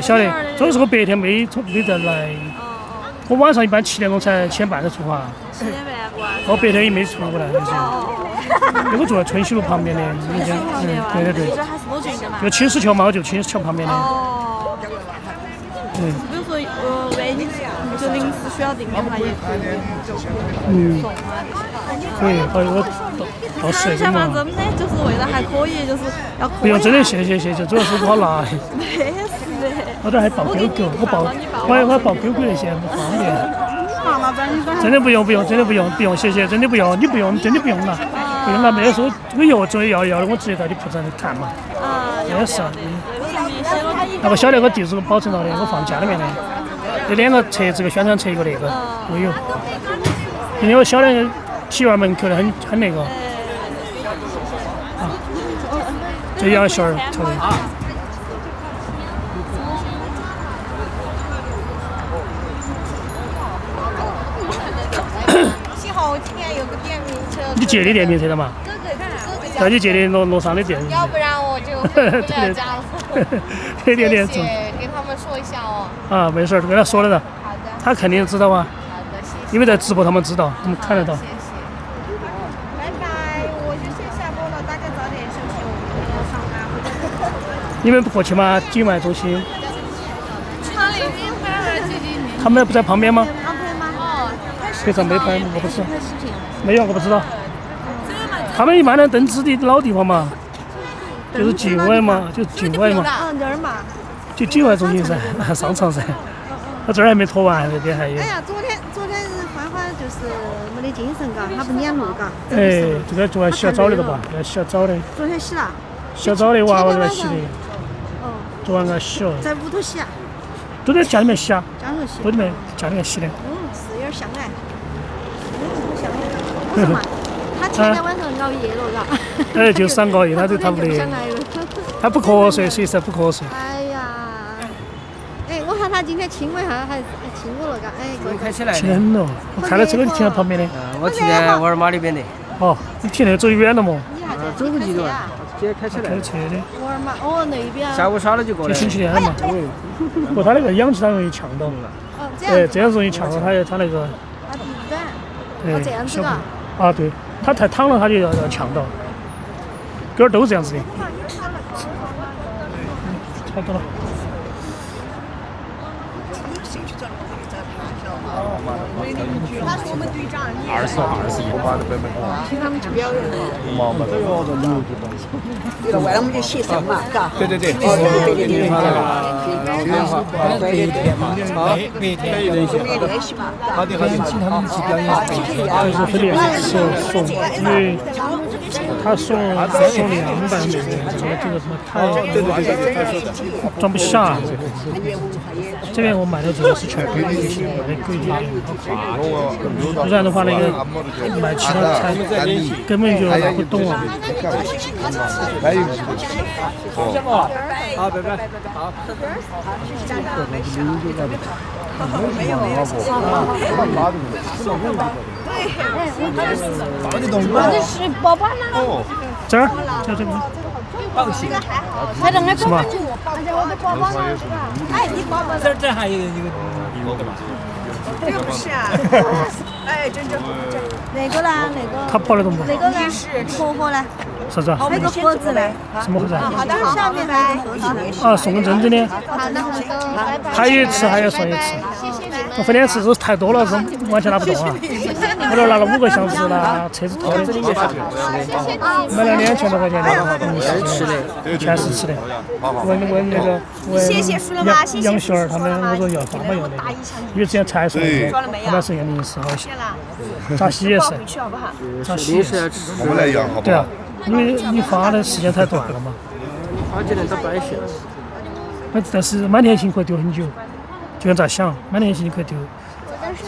晓得。主要是我白天没得来，我晚上一般7点钟才前半的出发。7点半过来。我白天也没出过来，因为我住在春熙路旁边的，对。这还是多近的嘛？就青石桥嘛，我就青石桥旁边的。对。比如说，万一就临时需要订的话，也可以送啊。可以，我到时想嘛，真的就是为了还可以，就是要可以。不用，真的谢谢，主要是不好拿。没事的。我这还报 QQ，我报 QQ 那些不方便。真的不用，谢谢，真的不用，你不用拿，不用拿，没得说我要作为要的，我直接到你铺上去看嘛。没事。那我晓得我地址保存到的，我放家里面的。有2个册，这个宣传册一个那个都有。因为我晓得体院门口的很那个。这杨小儿抽的。幸好我今天有个电瓶车。你借的电瓶车了嘛？那你借的楼上的电。要不然我就回不了家了。对，谢谢，给他们说一下哦。没事，跟他说了的。好的。他肯定知道啊。好的，谢谢。因为在直播，他们知道，他们看得到。谢谢。拜拜，我就先下播了，大家早点休息，我明天要上班。你们不过去吗？景外中心。厂里面买了几斤米。他们不在旁边吗？安排吗？哦，这上没拍，我不知道。没有，我不知道。他们一般的登记的老地方嘛，就是境外嘛，就境外嘛，这儿嘛。就境外中心噻，商场噻。他这儿还没拖完，那边还有。哎呀，昨天欢欢就是没得精神嘎，他不撵路嘎。哎，这个昨晚洗了澡的了吧？要洗了澡的。昨天洗了。洗了澡的娃娃在洗的。哦。昨晚给洗了。在屋头洗啊？都在家里面洗啊。家里面洗。都里面家里面洗的。是有点香哎。香哎。我说嘛，他前天晚上熬夜了嘎。哎，就是想熬夜，他就他不得。他不瞌睡，随时不瞌睡。哎呀。哎，我看他今天亲我一下，还亲我了嘎。哎，开起来。亲很了，我看到这个就停在旁边的。我停在沃尔玛里边的。哦，你停那走远了嘛？走不几段，直接开起来。开车的。沃尔玛，哦那边。下午耍了就过来。就星期天嘛。不，他那个氧气它容易呛到。哦，这样容易呛到他那个。啊，地板。哦，这样子的。啊，对，他太躺了，他就要呛到。狗儿都是这样子的。差不多了。他是我们队长。听他们去表演了。完了我们就协商嘛，嘎。对。对。好的。请他们去表演。就是很厉害，送，因为他送200美元，这个什么太装不下。这边我买的这个是全贵的，买的贵一点，不然的话那个买其他菜根本就拿不动啊。好，拜拜。好。这是宝宝呢。这儿，这边。还等我是吧？哎，你宝宝。这还有一个的嘛？这个不是啊。哎，真。那个呢？那个。他抱得动不？那个呢？盒盒呢？啥子啊？那个盒子呢？什么盒子啊？好的，好。下面还有盒子。啊，送个真正的。好的，好的。还有一次，还要送一次。我分2次，这太多了，是完全拿不动啊！我这拿了5个小时了，车子拖的。买了2000多块钱的，全是吃的。问那个杨秀儿他们，我说要发嘛要那个，因为之前才送的，他们是要0.4好些。炸西也是，炸西也是。我来要好不好？对啊，因为你发的时间太短了嘛。好几年都摆些。但是满天星可以丢很久。就像咋想，满天星你可以丢，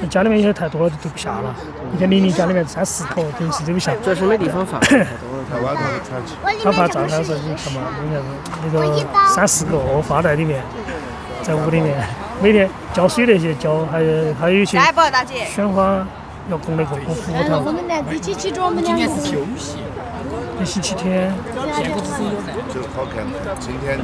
家里面有些太多了就丢不下了。你看玲玲家里面3-4坨，肯定是丢不下。主要是没地方放。他怕炸开时候，你看嘛，那个3-4个放在里面，在屋里面，每天浇水那些浇，还有一些鲜花要供那个供佛堂。我们来一起去做我们两个。一星期天。就好看。今天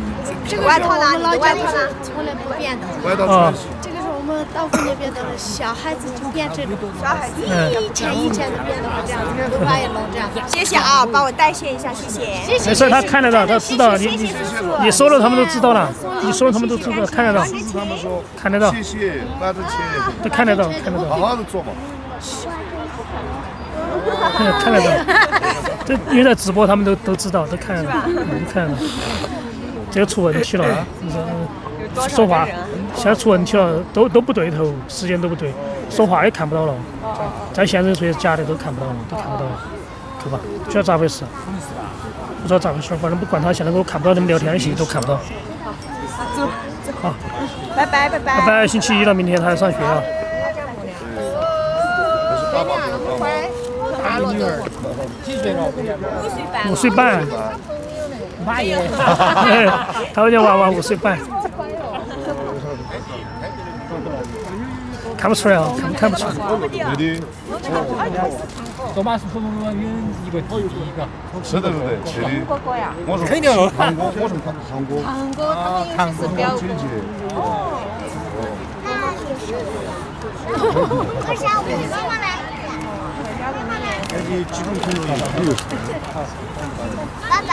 这个外套呢？外套呢？从来不变的。外套穿。这个是我们岛湖那边的小孩子就变这种。小孩子。以前就变得这样子，头发也弄这样。谢谢啊，帮我代谢一下，谢谢。没事，他看得到，他知道你说了，他们都知道了。你说了，他们都知道，看得到。看得到。谢谢，拿着钱。都看得到，看得到。好好的做嘛。看得到，这因为在直播，他们都知道，都看得到，都看得到。这个出问题了，说话现在出问题了，都不对头，时间都不对，说话也看不到了，在线人说假的都看不到了，都看不到了，看吧？不知道咋回事，不知道咋回事，反正不管他，现在我看不到你们聊天的信息都看不到。好，拜拜拜拜。拜拜，星期1了，明天他要上学了。5岁半。他们家娃娃5岁半。看不出来啊，看不出来。多马是从我们一个第一个。是的，去的。我说肯定。韩国，我说韩国。韩国表姐姐。我想我妈妈来。爸爸，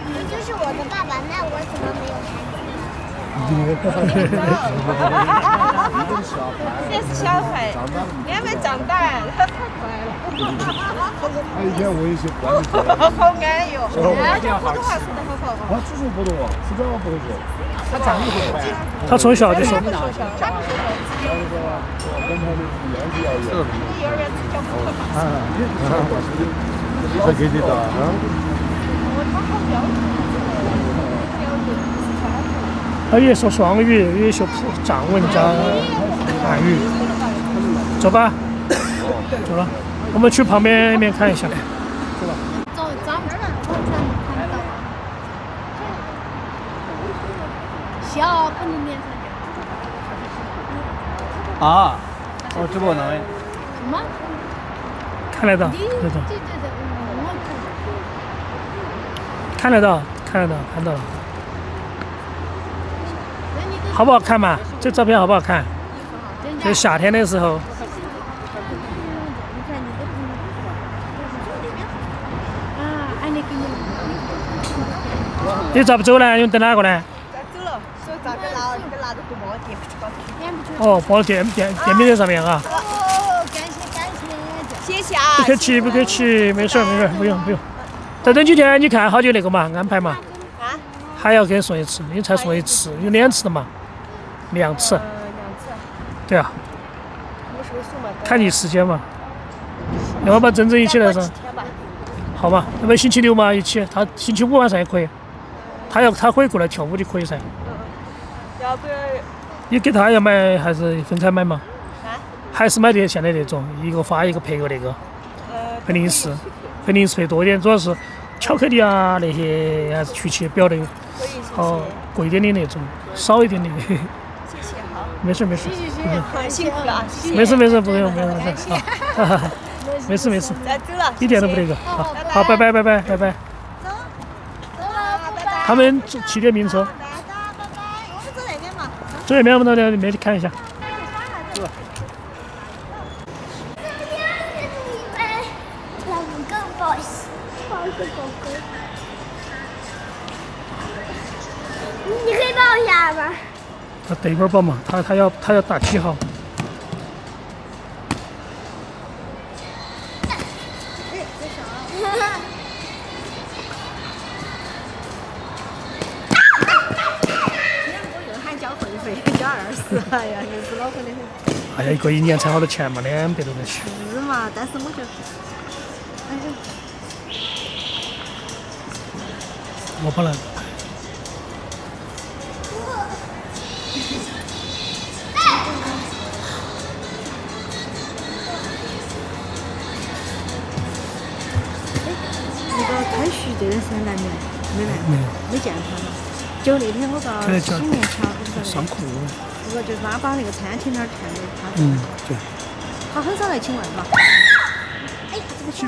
你就是我的爸爸，那我怎么没有孩子？也是小孩，你还没长大，他太可爱了。他以前我也是关注。好安逸哦。哎，这普通话说得好好。他只说不懂，是这样不会说。他长得会快。他从小就说。这给你的啊。他也说双语，也学藏文加汉语。走吧，走了，我们去旁边那边看一下。走，咱们这儿我才能看到。小可能脸上。啊，我直播呢。什么？看得到，对，我看得到，看到了。好不好看嘛？这照片好不好看？就夏天的时候。你咋不走呢？你等哪个呢？走了，所以咋个拿着不帮我垫不去高头。哦，放垫名在上面啊。哦，感谢，谢谢啊。不客气，不客气，没事，不用。再等几天，你看好就那个嘛，安排嘛。啊？还要给你送一次，你才送一次，有2次的嘛，2次。2次。对啊。我是送嘛。看你时间嘛。要不把整整一起来噻。好嘛，要不星期6嘛一起，他星期5晚上也可以。他可以过来跳舞就可以噻。要不你给他要买还是分开买嘛？啊？还是买的现在那种，一个发一个配个那个，配零食配多一点，主要是巧克力啊那些还是曲奇表的，好贵点的那种，少一点的。谢谢哈。没事。辛苦了啊！没事，不用事啊。没事。再走了。一点都不那个。好，拜拜。走了，拜拜。他们骑电瓶车。拜拜，我们走那边嘛。走那边我们到那边去看一下。你可以抱一下吗？他等一会儿抱嘛，他要打记号。哎呀，又是老婆的很。哎呀，一个1年才好多钱嘛，200多块钱。是嘛，但是我就，哎呀，我不能。那个开徐这段时间来没来？没见他了。就那天我到新年桥，上课。那个就是他把那个餐厅那儿看的他。对。他很少来请外吧？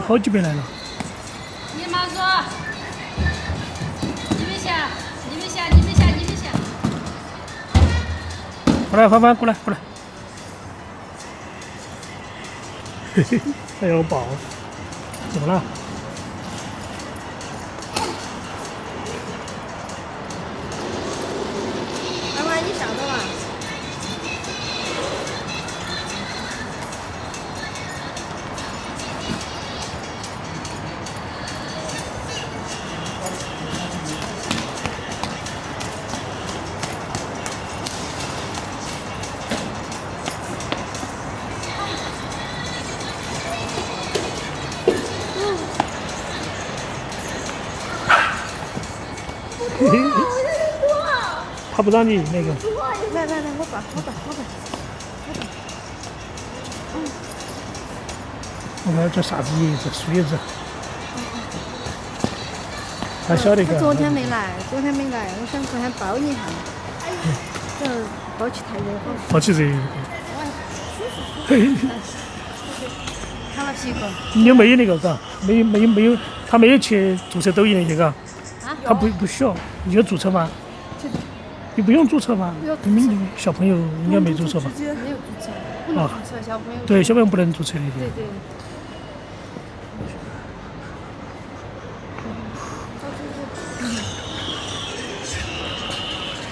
好久没来了。你妈说，你们下。过来，欢欢，过来。嘿嘿，还要抱。怎么了？妈妈，你下着吧。他不让你那个。来，我抱。我看这啥子叶子，树叶子。他晓得个。昨天没来，我想昨天抱你一下。抱起太热了。抱起热。看了皮革。你有没有那个嘎？没有，他没有去注册抖音那些嘎。他不需要，你要注册吗？你不用注册吗？你们小朋友应该没注册吧？没有注册，不能注册小朋友。对，小朋友不能注册的。对。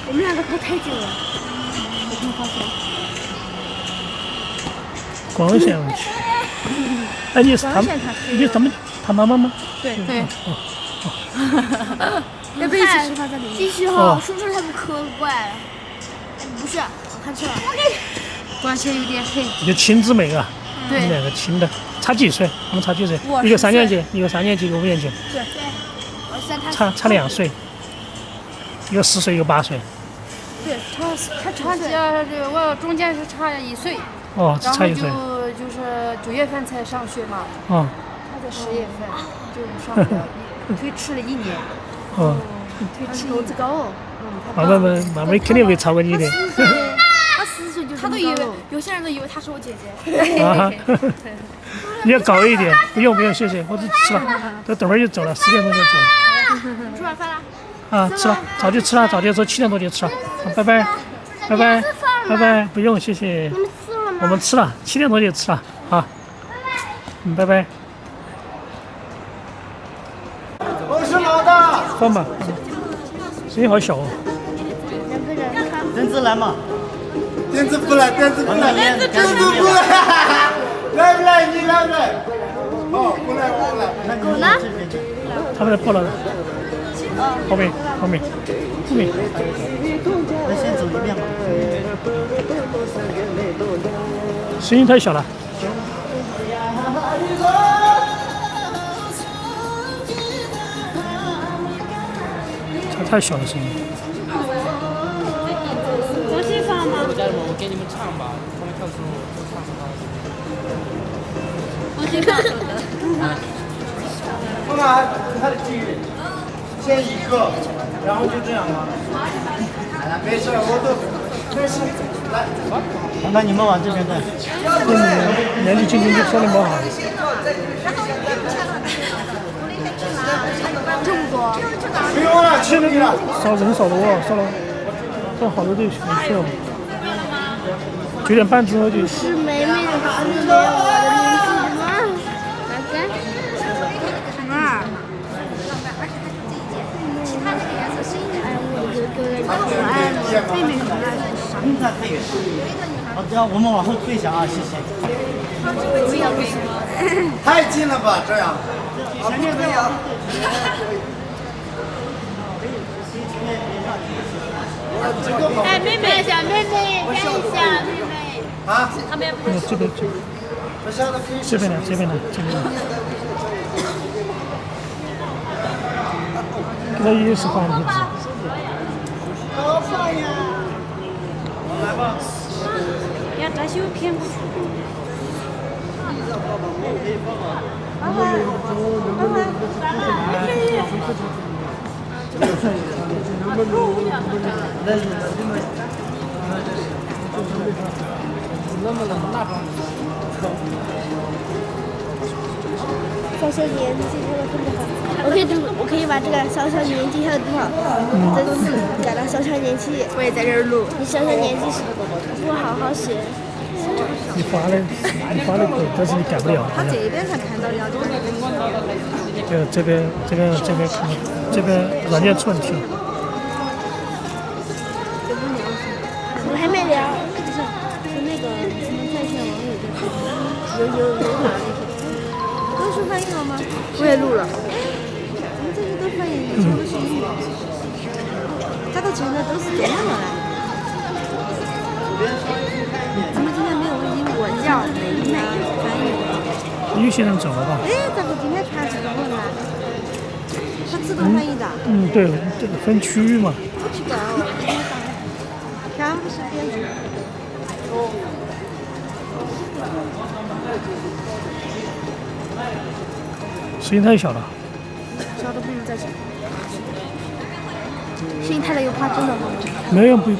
我们两个靠太近了，我没发现。光线问题。哎，你是他们？你是他妈妈吗？对。哦。要不一起吃饭在里面？继续哈，叔叔他们可怪了。不是，我看错了。光线有点黑。就亲姊妹啊。对。你两个亲的，差几岁？他们差几岁？一个3年级，一个3年级，一个5年级。对。我3差2岁。一个10岁，一个8岁。对，他差我中间是差1岁。哦，只差1岁。然后就是9月份才上学嘛。哦。他在10月份就上了，推迟了1年。哦。推迟工资高哦。妈妈肯定会超过你的。他10岁就他都以为有些人都以为她是我姐姐。啊，你要高一点，不用谢谢，我只吃了，等会儿就走了，10点钟就走了。吃晚饭了？啊，吃了，早就吃了，早就说7点多就吃了，拜拜，拜拜，拜拜，不用谢谢。你们吃了吗？我们吃了，7点多就吃了，啊，拜拜。我是老大。放吧，声音好小哦。2个人看。电子来嘛？电子不来，电子不来，电子不来，来不来？你来不来？哦，不来，我不来。狗呢？他们在跑了，后面。那先走一遍吧。声音太小了。太小了声音。东西放吗？我给你们唱吧，他们跳出唱什么？东西放。看看他的机遇，先1个，然后就这样了。没事，我都没事。来，看看你们往这边带。年纪轻轻就跳得蛮好。这么多？不用了，去那个了。人少多了，少了，但好多队没去了。9点半之后就。是美美的吧？你没有我的名字吗？什么？妹妹什么来着？好，这样我们往后退一下啊，谢谢。太近了吧，这样。前面没有。哎，妹妹，小妹妹，看一下，妹妹。啊？他们这边呢。给他也是放一只。要这些骗过去。小小年纪跳的真的好，我可以把这个小小年纪跳的多少，这次改到小小年纪。我也在这儿录。你小小年纪是不好好学。你发的可以，但是你改不了。他这边才看到的，就这边看，这边软件出问题了。我还没聊，是那个什么在线网友有哪那些？都是翻译了吗？我也录了。咱们这些都翻译，全都是英语。他的前的都是中文来的。咱们今天没有问英文，叫美美翻译。有些人走了吧？哎，咋个今天全是中文啊？他自动翻译的。对，这个分区域嘛。好奇怪哦，全部是编辑。声音太小了。小的不如再小。声音太大又怕真的吗？没有，不会。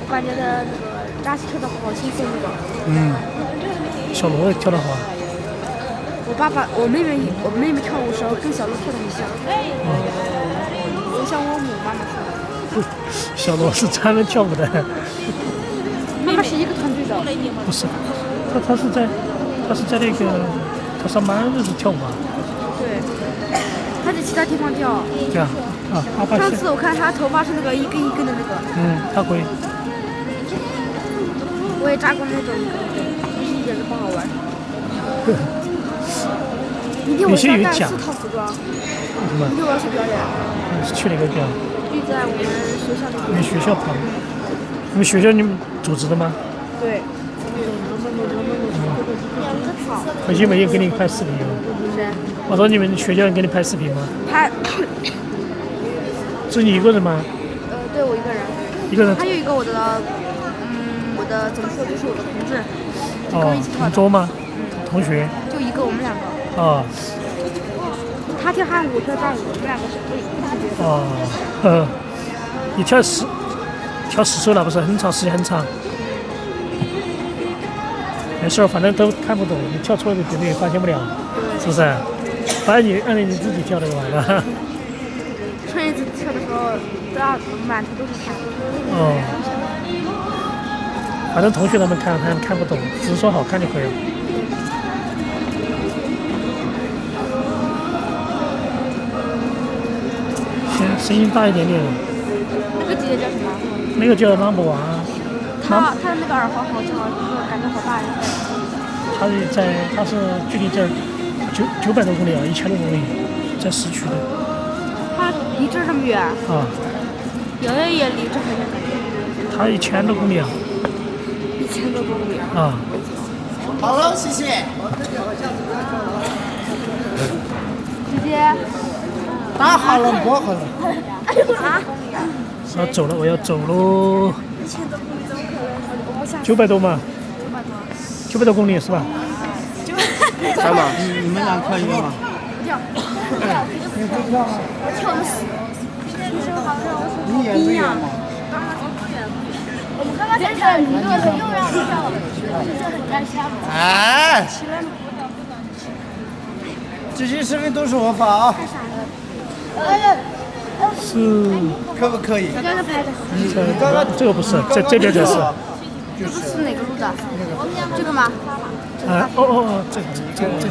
我感觉的那个扎西跳的好兴奋那个。小罗跳得好。我妹妹跳舞的时候跟小罗跳得很像。我像我母妈妈跳的。小罗是专门跳舞的。妈妈是一个团队的。不是，他是在那个他上班日子跳舞啊。对，他在其他地方跳。对啊。啊，阿巴线。上次我看他头发是那个一根一根的那个，它贵。我也扎过那种，一点都不好玩。明天我要带4套服装。什么？明天我要去表演。是去哪个表？就在我们学校里面。你们学校旁？你们学校你们组织的吗？对。回去没有给你拍视频吗？谁？我说你们学校人给你拍视频吗？拍。是你一个人吗？对，我一个人。一个人。还有一个我的怎么说，就是我的同志。同桌吗？同学。就一个，我们2个。哦。他跳汉舞，我跳战舞，我们2个是对。哦，你跳10首了不是？很长时间很长。没事，反正都看不懂，你跳错了别人也发现不了，是不是？反正你按照你自己跳的就完了。春叶子跳的时候，都要满头都是汗。哦。反正同学他们看不懂，只是说好看就可以了。行，声音大一点点。那个姐姐叫什么？那个叫Number One。她的那个耳环好长，感觉好大呀。他是距离这儿900多公里啊，1000多公里，在市区的。他离这儿这么远？啊。瑶瑶也离这很远，感觉。他1000多公里啊。1000多公里。啊。好了，谢谢。姐姐。打好了，摸好了。啊？我走了，我要走喽。1000多公里怎么可能？我不想。 900多嘛。900多公里是吧？三马，你们俩可以吗？跳。我跳的死。你也没有吗？我们刚刚才跳，你又让我跳，这很干瞎吗？哎，这些视频都是我发啊。是。可不可以？你刚刚拍的。这个不是，这边才是。这个是哪个录的？这个吗？啊，这。